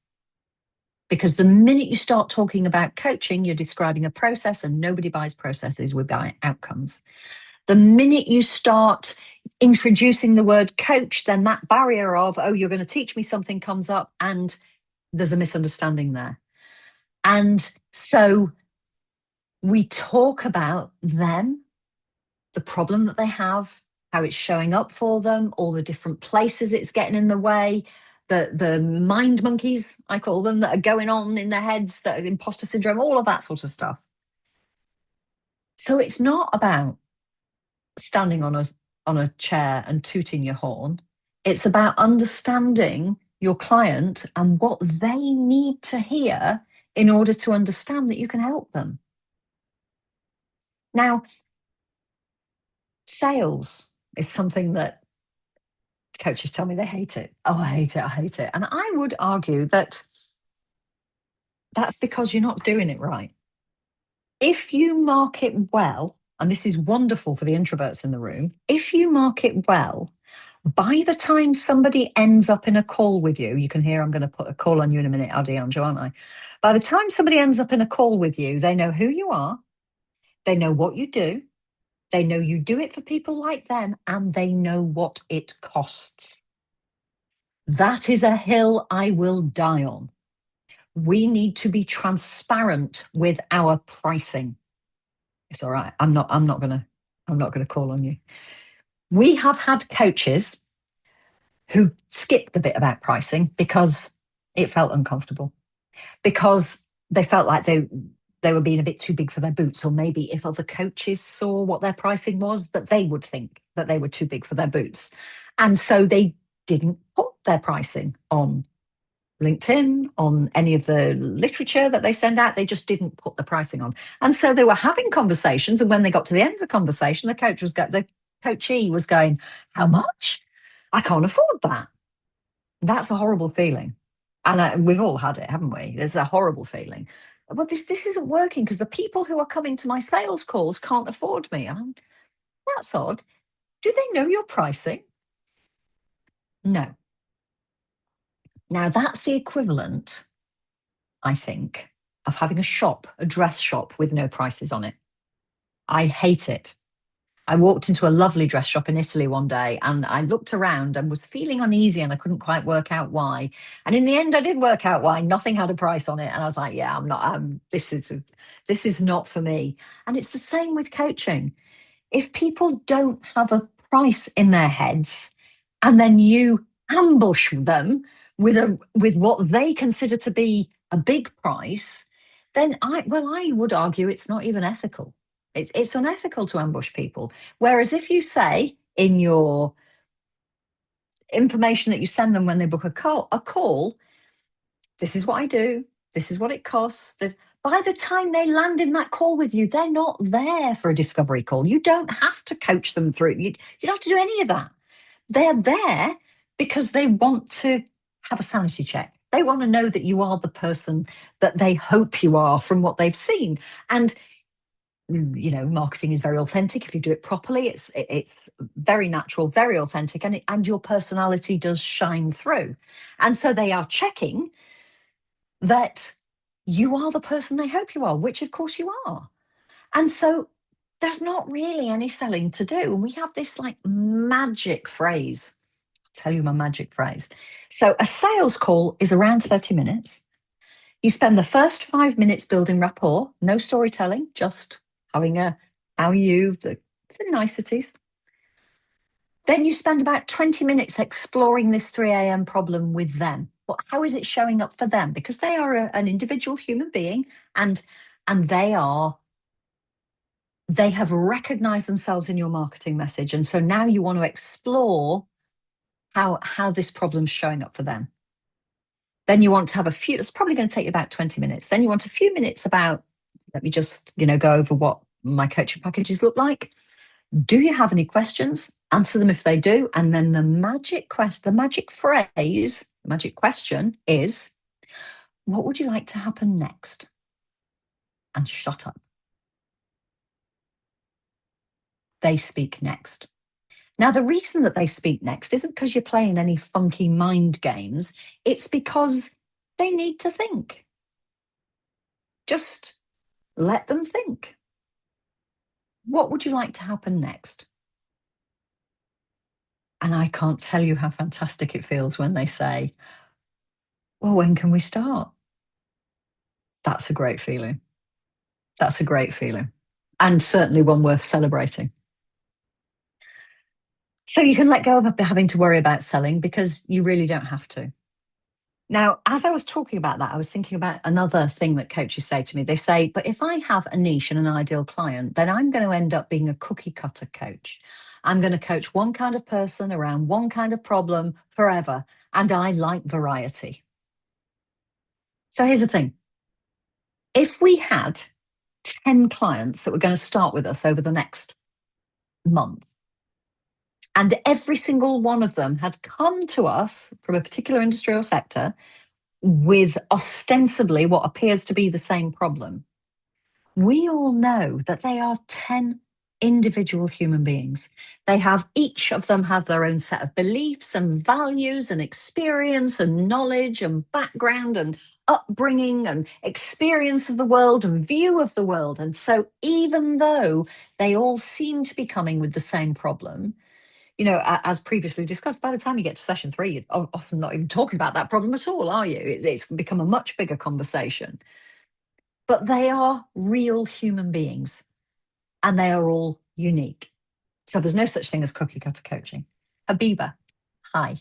Because the minute you start talking about coaching, you're describing a process, and nobody buys processes, we buy outcomes. The minute you start introducing the word coach, then that barrier of, oh, you're going to teach me something comes up, and there's a misunderstanding there. And so we talk about them, the problem that they have, how it's showing up for them, all the different places it's getting in the way, the mind monkeys, I call them, that are going on in their heads, that are imposter syndrome, all of that sort of stuff. So it's not about standing on a chair and tooting your horn. It's about understanding your client and what they need to hear in order to understand that you can help them. Now, sales is something that coaches tell me they hate it. Oh, I hate it. I hate it. And I would argue that that's because you're not doing it right. If you market well, and this is wonderful for the introverts in the room, if you market well, by the time somebody ends up in a call with you, you can hear I'm going to put a call on you in a minute, Aldeanjo, aren't I? By the time somebody ends up in a call with you, they know who you are, they know what you do, They know you do it for people like them, and they know what it costs. That is a hill I will die on. We need to be transparent with our pricing. It's all right. I'm not gonna call on you. We have had coaches who skipped the bit about pricing because it felt uncomfortable, because they felt like they were being a bit too big for their boots, or maybe if other coaches saw what their pricing was, that they would think that they were too big for their boots. And so they didn't put their pricing on LinkedIn, on any of the literature that they send out. They just didn't put the pricing on. And so they were having conversations, and when they got to the end of the conversation, the coachee was going, "How much? I can't afford that." That's a horrible feeling. And we've all had it, haven't we? There's a horrible feeling. Well, this isn't working because the people who are coming to my sales calls can't afford me. That's odd. Do they know your pricing? No. Now, that's the equivalent, I think, of having a dress shop with no prices on it. I hate it. I walked into a lovely dress shop in Italy one day, and I looked around and was feeling uneasy, and I couldn't quite work out why. And in the end, I did work out why. Nothing had a price on it. And I was like, yeah, I'm not, this is not for me. And it's the same with coaching. If people don't have a price in their heads, and then you ambush them with what they consider to be a big price, then I would argue it's not even ethical. It's unethical to ambush people. Whereas if you say in your information that you send them when they book a call, this is what I do, this is what it costs. That by the time they land in that call with you, they're not there for a discovery call. You don't have to coach them through. You don't have to do any of that. They're there because they want to have a sanity check. They want to know that you are the person that they hope you are from what they've seen. And marketing is very authentic. If you do it properly, it's very natural, very authentic, and your personality does shine through. And so they are checking that you are the person they hope you are, which of course you are. And so there's not really any selling to do. And we have this like magic phrase. I'll tell you my magic phrase. So a sales call is around 30 minutes. You spend the first 5 minutes building rapport, no storytelling, just having the niceties. Then you spend about 20 minutes exploring this 3 a.m. problem with them. But how is it showing up for them? Because they are an individual human being, and they have recognized themselves in your marketing message. And so now you want to explore how this problem's showing up for them. Then you want to have it's probably going to take you about 20 minutes. Then you want a few minutes about, let me just, go over what my coaching packages look like. Do you have any questions? Answer them if they do. And then the magic question is, what would you like to happen next? And shut up. They speak next. Now, the reason that they speak next isn't because you're playing any funky mind games. It's because they need to think. Just let them think. What would you like to happen next? And I can't tell you how fantastic it feels when they say, well, when can we start? That's a great feeling. That's a great feeling. And certainly one worth celebrating. So you can let go of having to worry about selling because you really don't have to. Now, as I was talking about that, I was thinking about another thing that coaches say to me. They say, but if I have a niche and an ideal client, then I'm going to end up being a cookie cutter coach. I'm going to coach one kind of person around one kind of problem forever. And I like variety. So here's the thing. If we had 10 clients that were going to start with us over the next month, and every single one of them had come to us from a particular industry or sector with ostensibly what appears to be the same problem, we all know that they are 10 individual human beings. They have, each of them have their own set of beliefs and values and experience and knowledge and background and upbringing and experience of the world and view of the world. And so even though they all seem to be coming with the same problem, you know, as previously discussed, by the time you get to session 3, you're often not even talking about that problem at all, are you? It's become a much bigger conversation. But they are real human beings and they are all unique. So there's no such thing as cookie cutter coaching. Habiba, hi.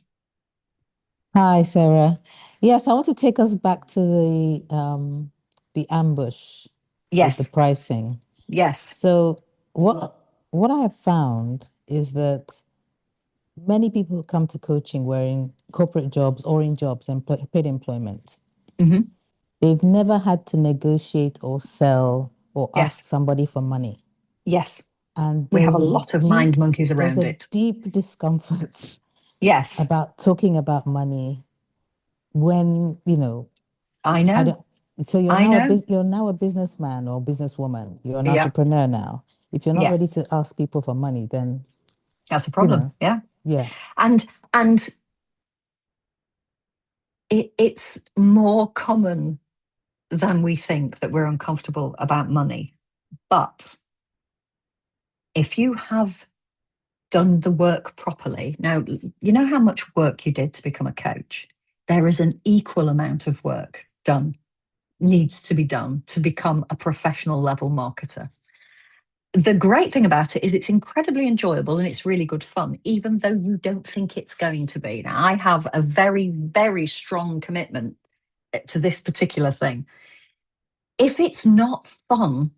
Hi, Sarah. Yes, I want to take us back to the ambush with the Yes, pricing. yes. So what I have found is that many people who come to coaching were in corporate jobs or in jobs and paid employment. Mhm. They've never had to negotiate or sell or Yes. ask somebody for money. Yes. And We have there's a lot of mind monkeys there's around a it. deep discomfort Yes, about talking about money when, you know, I I know. don't. So you're I now know. you're now a businessman or businesswoman. You're an Yeah. entrepreneur now. If you're not Yeah. ready to ask people for money, then That's a problem. know, Yeah. yeah. And it's more common than we think that we're uncomfortable about money. But if you have done the work properly, now, you know how much work you did to become a coach? There is an equal amount of work needs to be done to become a professional level marketer. The great thing about it is it's incredibly enjoyable and it's really good fun, even though you don't think it's going to be. Now, I have a very, very strong commitment to this particular thing. If it's not fun,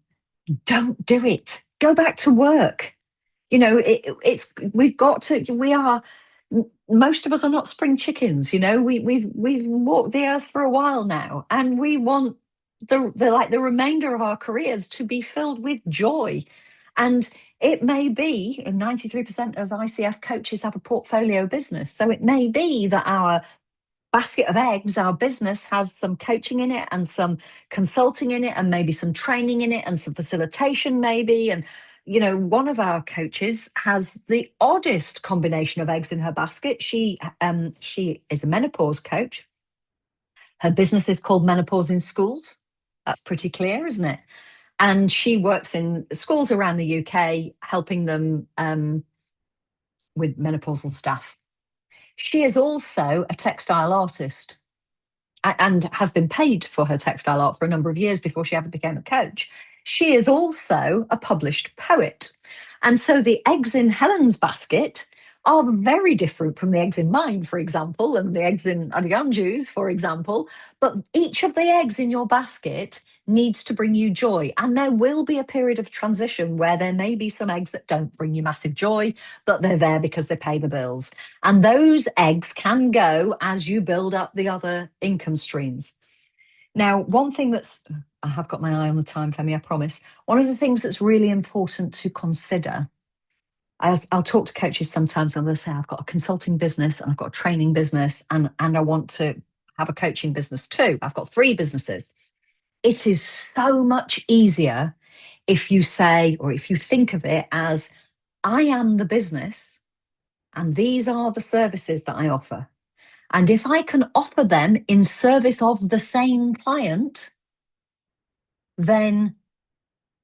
don't do it. Go back to work. You know, most of us are not spring chickens. You know, we've walked the earth for a while now, and we want the remainder of our careers to be filled with joy. And it may be, and 93% of ICF coaches have a portfolio business. So it may be that our basket of eggs, our business has some coaching in it and some consulting in it and maybe some training in it and some facilitation maybe. And, you know, one of our coaches has the oddest combination of eggs in her basket. She is a menopause coach. Her business is called Menopause in Schools. That's pretty clear, isn't it? And she works in schools around the UK, helping them with menopausal staff. She is also a textile artist and has been paid for her textile art for a number of years before she ever became a coach. She is also a published poet. And so the eggs in Helen's basket are very different from the eggs in mine, for example, and the eggs in Adianju's, for example. But each of the eggs in your basket needs to bring you joy. And there will be a period of transition where there may be some eggs that don't bring you massive joy, but they're there because they pay the bills. And those eggs can go as you build up the other income streams. Now, one thing I have got my eye on the time, Femi, I promise. One of the things that's really important to consider, I'll talk to coaches sometimes and they'll say, I've got a consulting business and I've got a training business and I want to have a coaching business too. I've got 3 businesses. It is so much easier if you say, or if you think of it as, I am the business and these are the services that I offer. And if I can offer them in service of the same client, then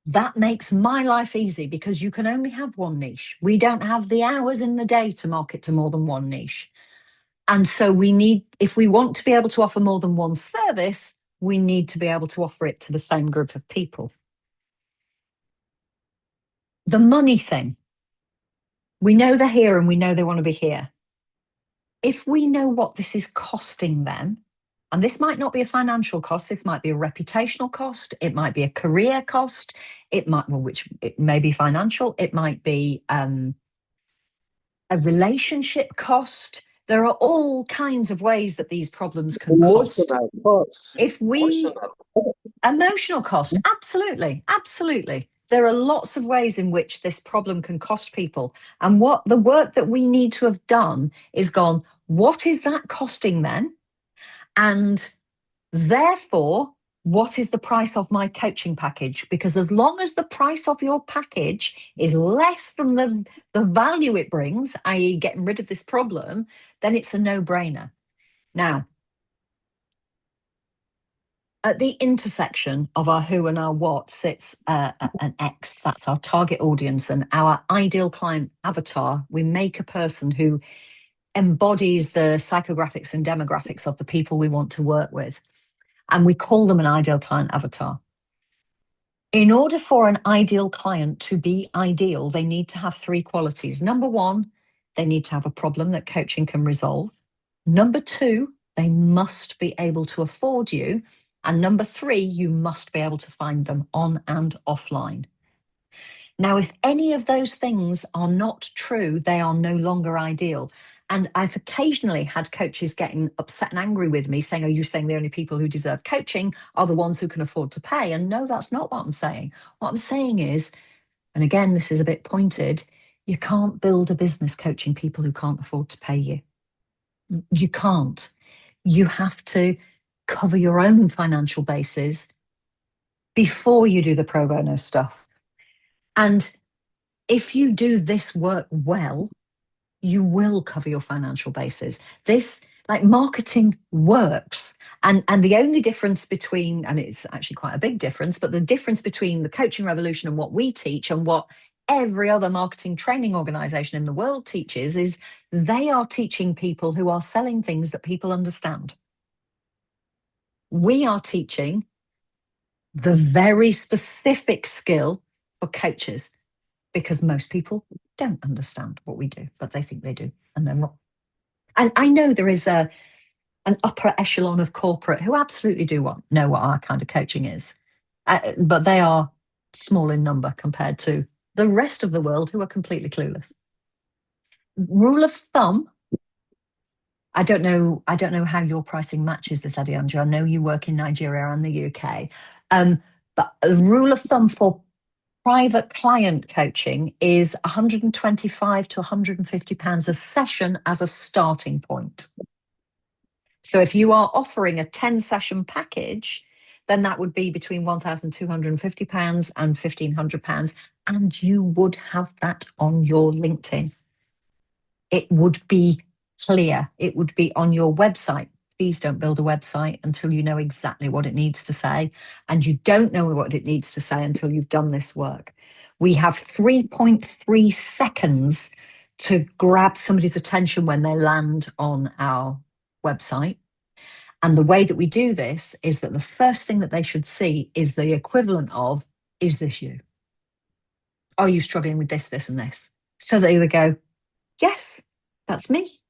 that makes my life easy because you can only have one niche. We don't have the hours in the day to market to more than one niche. And so if we want to be able to offer more than one service, we need to be able to offer it to the same group of people. The money thing, we know they're here and we know they want to be here. If we know what this is costing them, and this might not be a financial cost, this might be a reputational cost, it might be a career cost, it may be financial, it might be a relationship cost. There are all kinds of ways that these problems can cost. Emotional costs. Emotional cost, absolutely. There are lots of ways in which this problem can cost people. And what the work that we need to have done is gone, what is that costing then? And therefore, what is the price of my coaching package? Because as long as the price of your package is less than the value it brings, i.e. getting rid of this problem, then it's a no-brainer. Now, at the intersection of our who and our what sits an X, that's our target audience, and our ideal client avatar. We make a person who embodies the psychographics and demographics of the people we want to work with. And we call them an ideal client avatar. In order for an ideal client to be ideal, they need to have 3 qualities. Number 1, they need to have a problem that coaching can resolve. Number 2, they must be able to afford you. And number 3, you must be able to find them on and offline. Now, if any of those things are not true, they are no longer ideal. And I've occasionally had coaches getting upset and angry with me saying, are you saying the only people who deserve coaching are the ones who can afford to pay? And no, that's not what I'm saying. What I'm saying is, and again, this is a bit pointed, you can't build a business coaching people who can't afford to pay you. You can't. You have to cover your own financial bases before you do the pro bono stuff. And if you do this work well, you will cover your financial bases. This, like, marketing works. And the only difference between, and it's actually quite a big difference, but the difference between the coaching revolution and what we teach and what every other marketing training organization in the world teaches is they are teaching people who are selling things that people understand. We are teaching the very specific skill for coaches, because most people don't understand what we do, but they think they do, and they're wrong. And I know there is an upper echelon of corporate who absolutely do know what our kind of coaching is, but they are small in number compared to the rest of the world who are completely clueless. Rule of thumb, I don't know how your pricing matches this, Adianjo. I know you work in Nigeria and the UK, but a rule of thumb for private client coaching is £125 to £150 a session as a starting point. So if you are offering a 10-session package, then that would be between £1,250 and £1,500, and you would have that on your LinkedIn. It would be clear. It would be on your website. Please don't build a website until you know exactly what it needs to say. And you don't know what it needs to say until you've done this work. We have 3.3 seconds to grab somebody's attention when they land on our website. And the way that we do this is that the first thing that they should see is the equivalent of, is this you? Are you struggling with this, this, and this? So they either go, yes, that's me.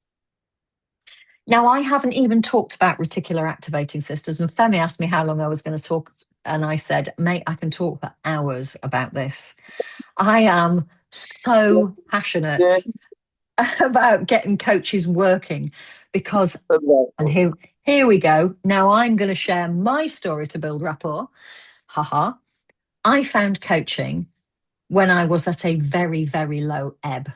Now, I haven't even talked about reticular activating systems. And Femi asked me how long I was going to talk. And I said, mate, I can talk for hours about this. I am so passionate about getting coaches working because, and here we go. Now I'm going to share my story to build rapport. Haha. I found coaching when I was at a very, very low ebb.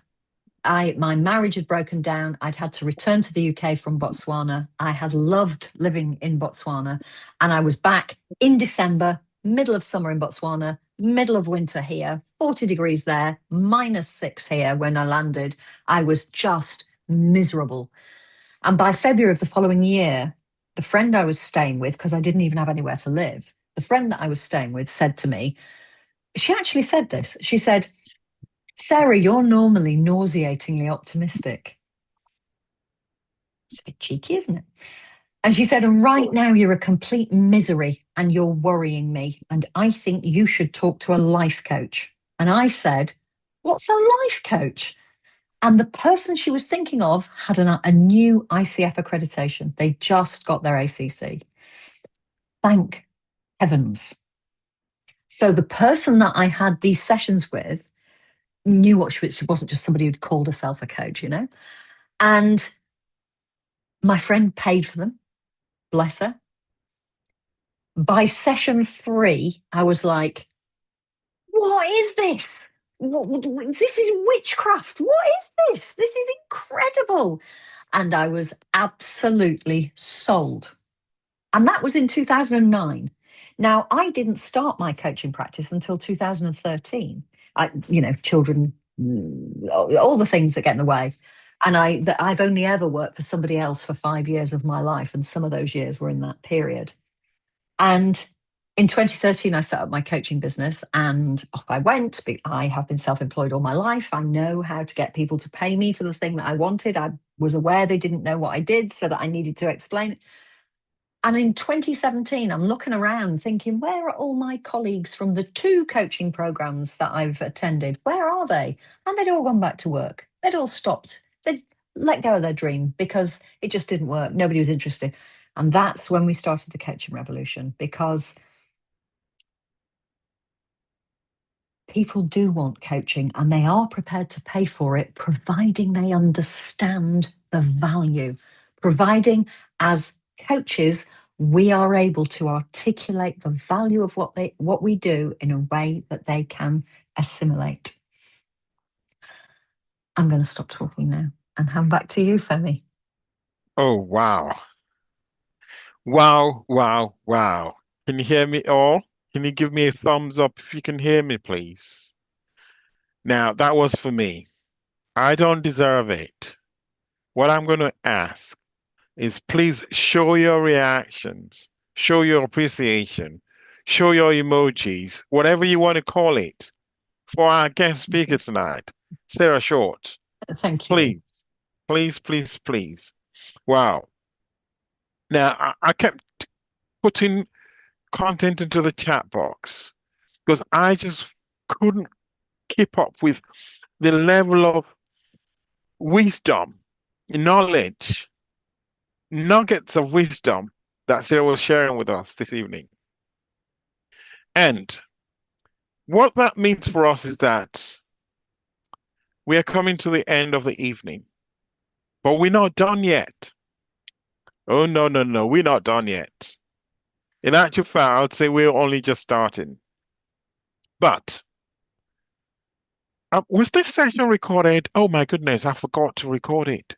My marriage had broken down. I'd had to return to the UK from Botswana. I had loved living in Botswana, and I was back in December, middle of summer in Botswana, middle of winter here, 40 degrees there, -6 here when I landed. I was just miserable. And by February of the following year, the friend I was staying with, because I didn't even have anywhere to live, the friend that I was staying with said to me, she actually said this, she said, Sarah, you're normally nauseatingly optimistic. It's a bit cheeky, isn't it? And she said, and right now you're a complete misery and you're worrying me. And I think you should talk to a life coach. And I said, what's a life coach? And the person she was thinking of had a new ICF accreditation. They just got their ACC. Thank heavens. So the person that I had these sessions with knew what she wasn't just somebody who'd called herself a coach, you know? And my friend paid for them, bless her. By session 3, I was like, what is this? This is witchcraft. What is this? This is incredible. And I was absolutely sold. And that was in 2009. Now, I didn't start my coaching practice until 2013. Children, all the things that get in the way. And I've only ever worked for somebody else for 5 years of my life. And some of those years were in that period. And in 2013, I set up my coaching business and off I went. I have been self-employed all my life. I know how to get people to pay me for the thing that I wanted. I was aware they didn't know what I did, so that I needed to explain it. And in 2017, I'm looking around thinking, where are all my colleagues from the 2 coaching programs that I've attended? Where are they? And they'd all gone back to work. They'd all stopped. They'd let go of their dream because it just didn't work. Nobody was interested. And that's when we started the coaching revolution, because people do want coaching and they are prepared to pay for it, providing they understand the value, providing as coaches, we are able to articulate the value of what we do in a way that they can assimilate. I'm going to stop talking now and hand back to you, Femi. Oh, wow. Wow, wow, wow. Can you hear me all? Can you give me a thumbs up if you can hear me, please? Now, that was for me. I don't deserve it. What I'm going to ask is please show your reactions, show your appreciation, show your emojis, whatever you want to call it, for our guest speaker tonight, Sarah Short. Thank you. Please, please, please, please. Wow. Now, I kept putting content into the chat box because I just couldn't keep up with the level of wisdom, knowledge, nuggets of wisdom that Sarah was sharing with us this evening. And what that means for us is that we are coming to the end of the evening, but we're not done yet. Oh, no, no, no, we're not done yet. In actual fact, I'd say we're only just starting. But was this session recorded? Oh my goodness, I forgot to record it.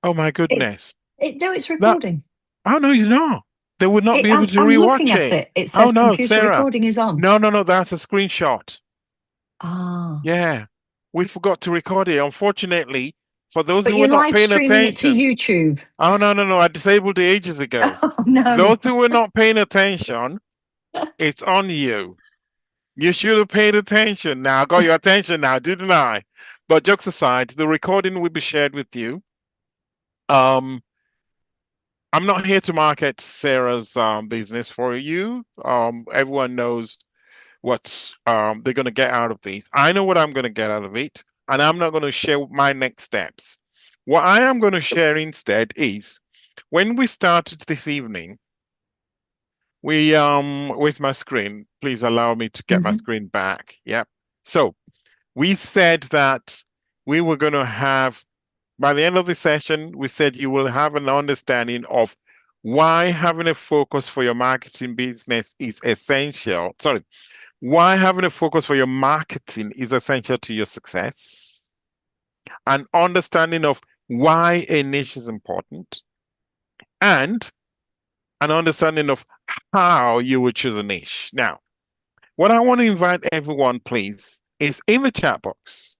Oh my goodness. No, it's recording. Oh no, it's not. They would not be able to I'm rewatch looking at it. It Oh says no, computer Sarah. recording is on. No, no, no, that's a screenshot. Ah. Yeah, we forgot to record it. Unfortunately, for those But who you're were not live paying streaming it to attention. YouTube. Oh no, no, no, I disabled it ages ago. Oh no. Those who were not paying attention, it's on you. You should have paid attention. Now, I got your attention now, didn't I? But jokes aside, the recording will be shared with you. I'm not here to market Sarah's business for you. Everyone knows what they're going to get out of this. I know what I'm going to get out of it, and I'm not going to share my next steps. What I am going to share instead is when we started this evening, we with my screen, please allow me to get my screen back. Yep. So we said that we were going to have, by the end of the session, we said you will have an understanding of why having a focus for your marketing business is essential. Sorry, why having a focus for your marketing is essential to your success. An understanding of why a niche is important. And an understanding of how you would choose a niche. Now, what I want to invite everyone, please, is in the chat box.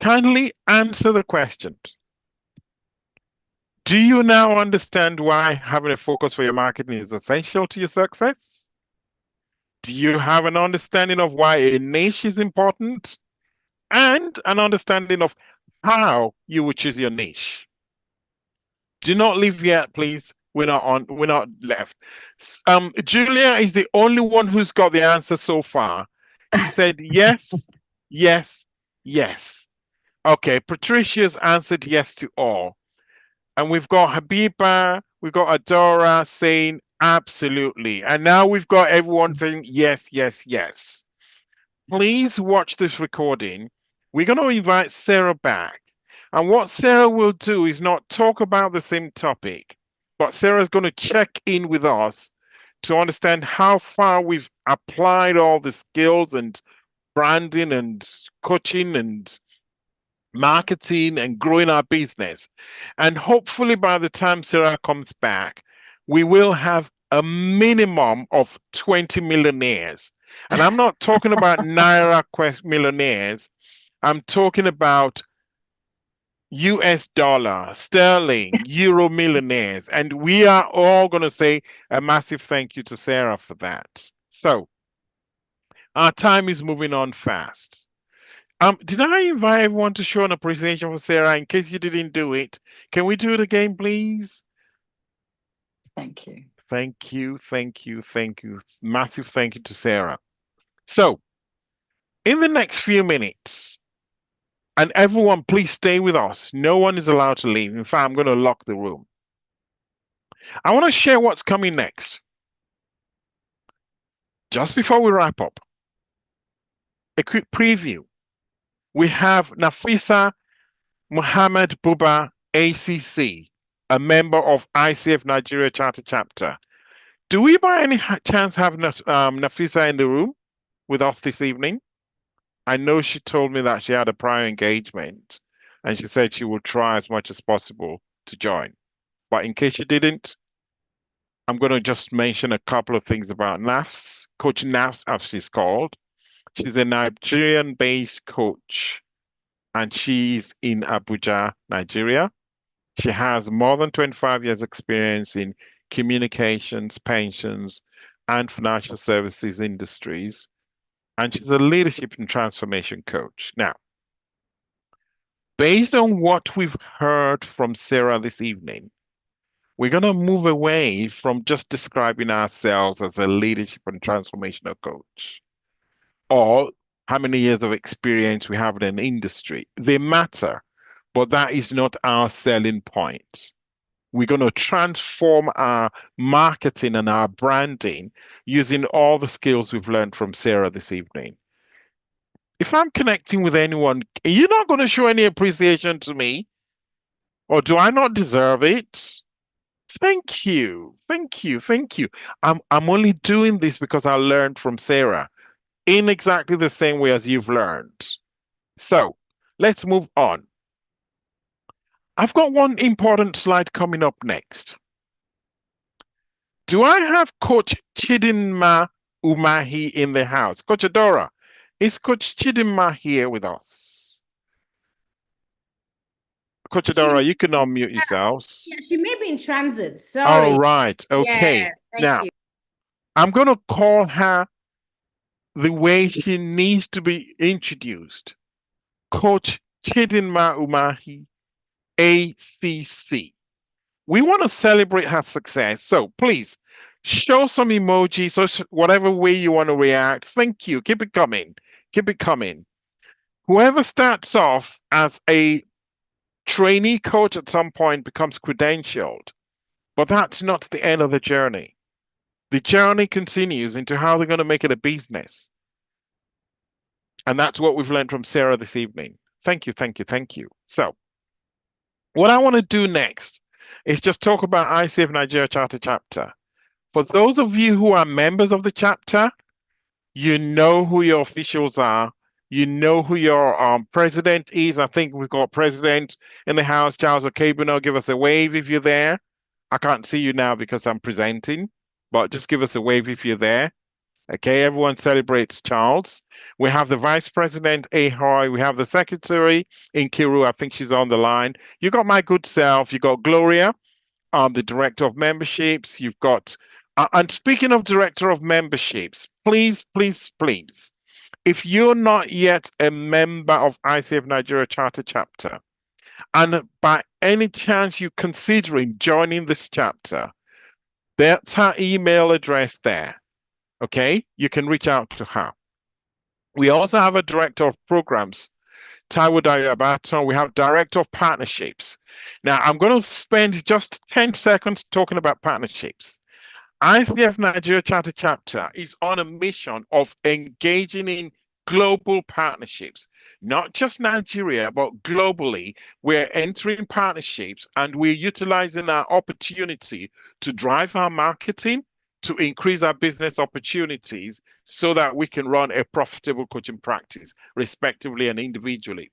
Kindly answer the question. Do you now understand why having a focus for your marketing is essential to your success? Do you have an understanding of why a niche is important? And an understanding of how you would choose your niche? Do not leave yet, please. We're not left. Julia is the only one who's got the answer so far. She said yes, yes, yes. Okay, Patricia's answered yes to all. And we've got Habiba, we've got Adora saying absolutely. And now we've got everyone saying yes, yes, yes. Please watch this recording. We're going to invite Sarah back. And what Sarah will do is not talk about the same topic, but Sarah's going to check in with us to understand how far we've applied all the skills and branding and coaching and marketing and growing our business. And hopefully by the time Sarah comes back, we will have a minimum of 20 millionaires. And I'm not talking about Naira millionaires. I'm talking about US dollar, sterling, euro millionaires. And we are all going to say a massive thank you to Sarah for that. So our time is moving on fast. Did I invite everyone to show an appreciation for Sarah? In case you didn't do it, can we do it again, please? Thank you. Thank you, thank you, thank you. Massive thank you to Sarah. So, in the next few minutes, and everyone, please stay with us. No one is allowed to leave. In fact, I'm going to lock the room. I want to share what's coming next. Just before we wrap up, a quick preview. We have Nafisa Muhammad Buba, ACC, a member of ICF Nigeria Charter Chapter. Do we by any chance have Nafisa in the room with us this evening? I know she told me that she had a prior engagement and she said she will try as much as possible to join. But in case she didn't, I'm going to just mention a couple of things about NAFS. Coach NAFS, as she's called. She's a Nigerian-based coach and she's in Abuja, Nigeria. She has more than 25 years experience in communications, pensions, and financial services industries. And she's a leadership and transformation coach. Now, based on what we've heard from Sarah this evening, we're going to move away from just describing ourselves as a leadership and transformational coach or how many years of experience we have in an industry. They matter, but that is not our selling point. We're going to transform our marketing and our branding using all the skills we've learned from Sarah this evening. If I'm connecting with anyone, are you not going to show any appreciation to me? Or do I not deserve it? Thank you. Thank you. Thank you. I'm only doing this because I learned from Sarah in exactly the same way as you've learned. So let's move on. I've got one important slide coming up next. Do I have Coach Chidinma Umahi in the house? Coach Adora, is Coach Chidinma here with us? Coach Adora, you can unmute yourselves. Yeah, she may be in transit. Sorry. All right. Okay. Yeah, now, I'm going to call her the way she needs to be introduced. Coach Chidinma Umahi, ACC. We want to celebrate her success. So please show some emojis, so whatever way you want to react. Thank you. Keep it coming. Keep it coming. Whoever starts off as a trainee coach at some point becomes credentialed, but that's not the end of the journey. The journey continues into how they're going to make it a business. And that's what we've learned from Sarah this evening. Thank you, thank you, thank you. So what I want to do next is just talk about ICF Nigeria Charter Chapter. For those of you who are members of the chapter, you know who your officials are. You know who your president is. I think we've got president in the house, Charles Okabuno. Give us a wave if you're there. I can't see you now because I'm presenting, but just give us a wave if you're there. Okay, everyone celebrates Charles. We have the vice president, Ahoy. We have the secretary, Nkiru. I think she's on the line. You got my good self. You got Gloria, the director of memberships. You've got, and speaking of director of memberships, please, please, please, if you're not yet a member of ICF Nigeria Charter Chapter, and by any chance you're considering joining this chapter, that's her email address there. Okay, you can reach out to her. We also have a director of programs, Taiwo Dayabaton. We have director of partnerships. Now, I'm going to spend just 10 seconds talking about partnerships. ICF Nigeria Charter Chapter is on a mission of engaging in global partnerships, not just Nigeria, but globally. We're entering partnerships and we're utilizing our opportunity to drive our marketing, to increase our business opportunities so that we can run a profitable coaching practice, respectively and individually.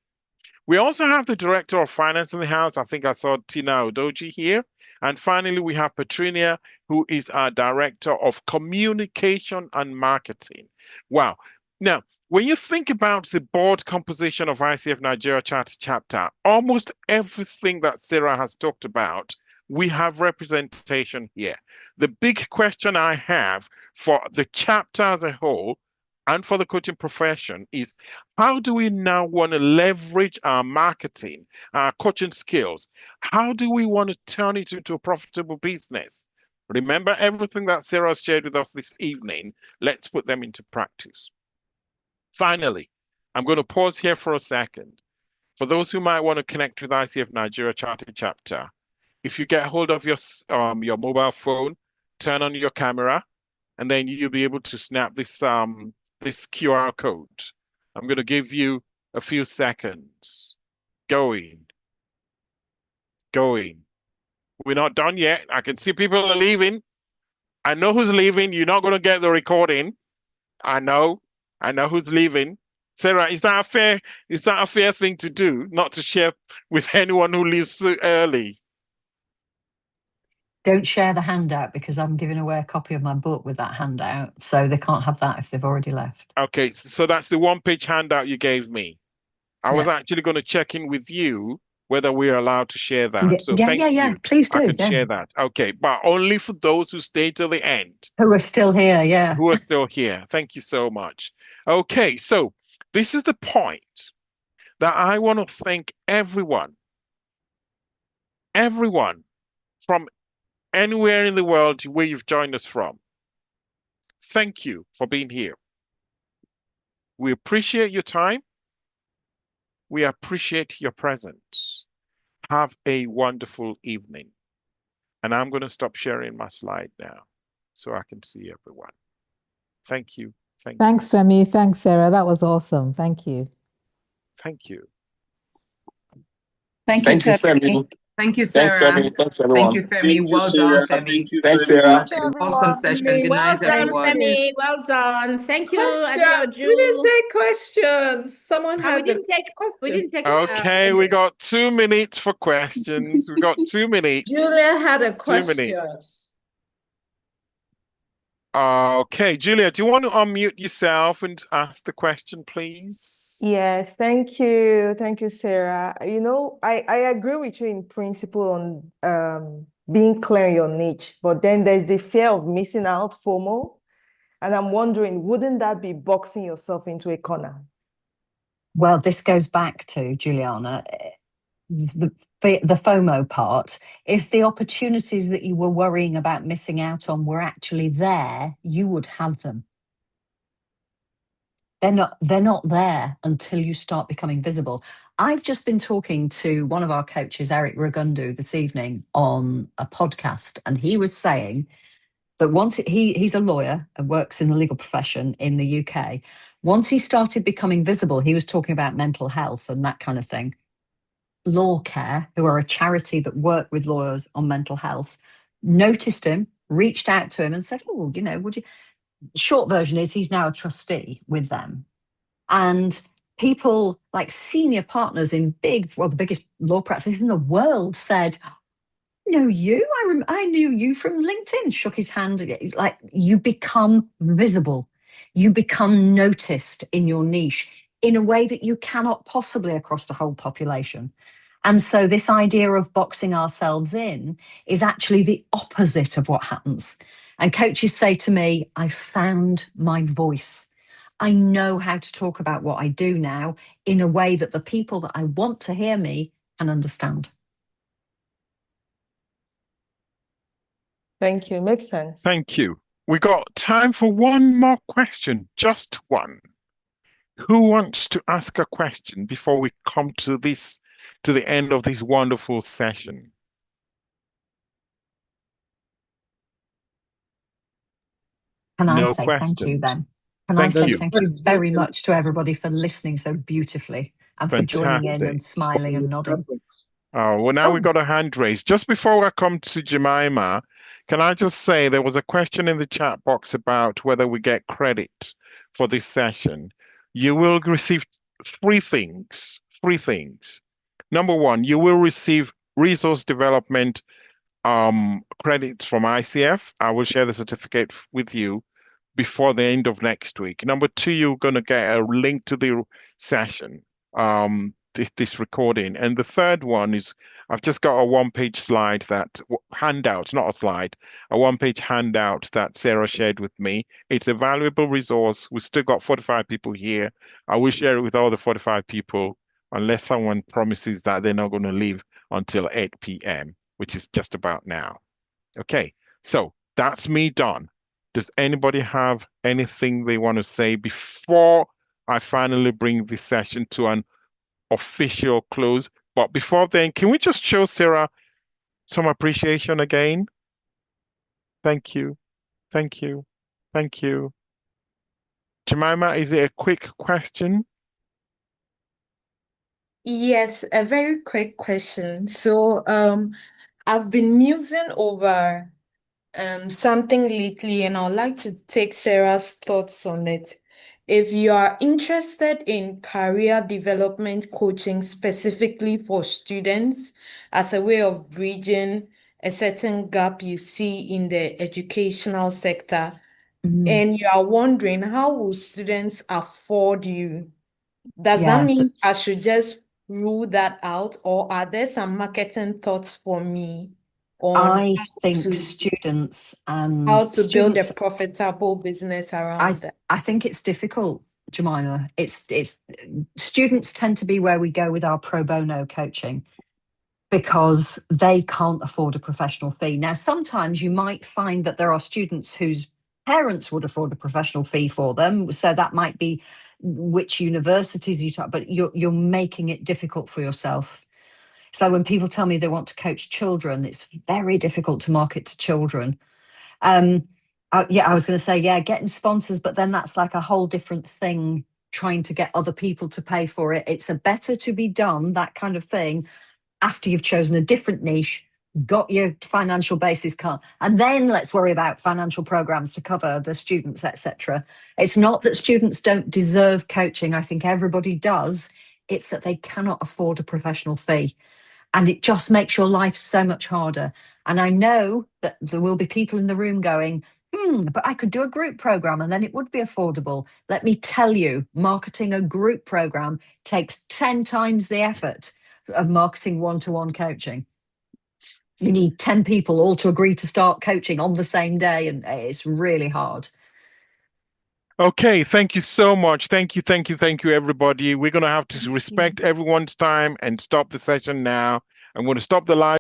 We also have the director of finance in the house. I think I saw Tina Odoji here. And finally, we have Petrinia, who is our Director of Communication and Marketing. Wow. Now, when you think about the board composition of ICF Nigeria Charter Chapter, almost everything that Sarah has talked about, we have representation here. The big question I have for the chapter as a whole and for the coaching profession is, how do we now want to leverage our marketing, our coaching skills? How do we want to turn it into a profitable business? Remember everything that Sarah has shared with us this evening. Let's put them into practice. Finally, I'm going to pause here for a second. For those who might want to connect with ICF Nigeria Charter Chapter, if you get hold of your mobile phone, turn on your camera, and then you'll be able to snap this this QR code. I'm going to give you a few seconds. Going. We're not done yet. I can see people are leaving. I know who's leaving. You're not going to get the recording. I know who's leaving. Sarah, is that a fair thing to do? Not to share with anyone who leaves so early? Don't share the handout because I'm giving away a copy of my book with that handout. So they can't have that if they've already left. Okay, so that's the one-page handout you gave me. I was Yeah. actually going to check in with you whether we're allowed to share that. So thank you. Please do. I can share that. Okay, but only for those who stay till the end. Who are still here, yeah. Who are still here. Thank you so much. Okay, so this is the point that I want to thank everyone from anywhere in the world where you've joined us from. Thank you for being here. We appreciate your time. We appreciate your presence. Have a wonderful evening. And I'm going to stop sharing my slide now so I can see everyone. Thank you. Thanks, Femi. Thanks, Sarah. That was awesome. Thank you. Thank you. Thank you, Femi. Thank you, Sarah. Thanks, Femi. Thanks, everyone. Thank you, Femi. Well done, Femi. Thanks, Sarah. Awesome session. Good Well night, done, everyone. Femi. Well done. Thank you, We Adeoju. didn't take questions. Someone We had didn't take. Okay, we got 2 minutes for questions. We got 2 minutes. Julia had a 2 question. minutes. Okay, Julia, do you want to unmute yourself and ask the question, please? Yes, thank you. Thank you, Sarah. You know, I agree with you in principle on being clear in your niche, but then there's the fear of missing out, FOMO. And I'm wondering, wouldn't that be boxing yourself into a corner? Well, this goes back to, Juliana, the FOMO part. If the opportunities that you were worrying about missing out on were actually there, you would have them. They're not there until you start becoming visible. I've just been talking to one of our coaches, Eric Ragundu, this evening on a podcast, and he was saying that once he's a lawyer and works in the legal profession in the UK. Once he started becoming visible, he was talking about mental health and that kind of thing. Law Care, who are a charity that work with lawyers on mental health, noticed him, reached out to him and said, oh, you know, would you... Short version is he's now a trustee with them. And people like senior partners in the biggest law practices in the world said, know you. I knew you from LinkedIn, shook his hand. Like, you become visible. You become noticed in your niche in a way that you cannot possibly across the whole population. And so this idea of boxing ourselves in is actually the opposite of what happens. And coaches say to me, I found my voice. I know how to talk about what I do now in a way that the people that I want to hear me can understand. Thank you. Makes sense. Thank you. We got time for one more question, just one. Who wants to ask a question before we come to the end of this wonderful session? Can I No say questions. thank you then? Thank you. Thank you very much to everybody for listening so beautifully and for joining in and smiling and nodding. Oh, well, now we've got a hand raised. Just before I come to Jemima, can I just say there was a question in the chat box about whether we get credit for this session. You will receive three things. Number one, you will receive resource development credits from ICF. I will share the certificate with you before the end of next week. Number two, you're going to get a link to the session, this recording. And the third one is I've just got a one-page slide handout, not a slide, a one-page handout that Sarah shared with me. It's a valuable resource. We've still got 45 people here. I will share it with all the 45 people unless someone promises that they're not going to leave until 8 p.m., which is just about now. Okay, so that's me done. Does anybody have anything they want to say before I finally bring this session to an official close? But before then, can we just show Sarah some appreciation again? Thank you. Thank you. Thank you. Jemima, is it a quick question? Yes, a very quick question. So, I've been musing over something lately, and I'd like to take Sarah's thoughts on it. If you are interested in career development coaching specifically for students as a way of bridging a certain gap you see in the educational sector, and you are wondering how will students afford you? Does that Yeah, mean I should just rule that out, or are there some marketing thoughts for me on I think to students how and to build a students, profitable business I around that? I think it's difficult, Jemima. It's students tend to be where we go with our pro bono coaching because they can't afford a professional fee. Now, sometimes you might find that there are students whose parents would afford a professional fee for them. So that might be which universities you talk, but you're making it difficult for yourself. So when people tell me they want to coach children, it's very difficult to market to children. Yeah, I was going to say, yeah, getting sponsors, but then that's like a whole different thing, trying to get other people to pay for it. It's a better to be done, that kind of thing, after you've chosen a different niche, got your financial basis cut, and then let's worry about financial programs to cover the students, etc. It's not that students don't deserve coaching. I think everybody does. It's that they cannot afford a professional fee. And it just makes your life so much harder. And I know that there will be people in the room going, but I could do a group program and then it would be affordable. Let me tell you, marketing a group program takes 10 times the effort of marketing one-to-one coaching. You need 10 people all to agree to start coaching on the same day, and it's really hard. Okay, thank you so much. Thank you, everybody. We're going to have to respect everyone's time and stop the session now. I'm going to stop the live.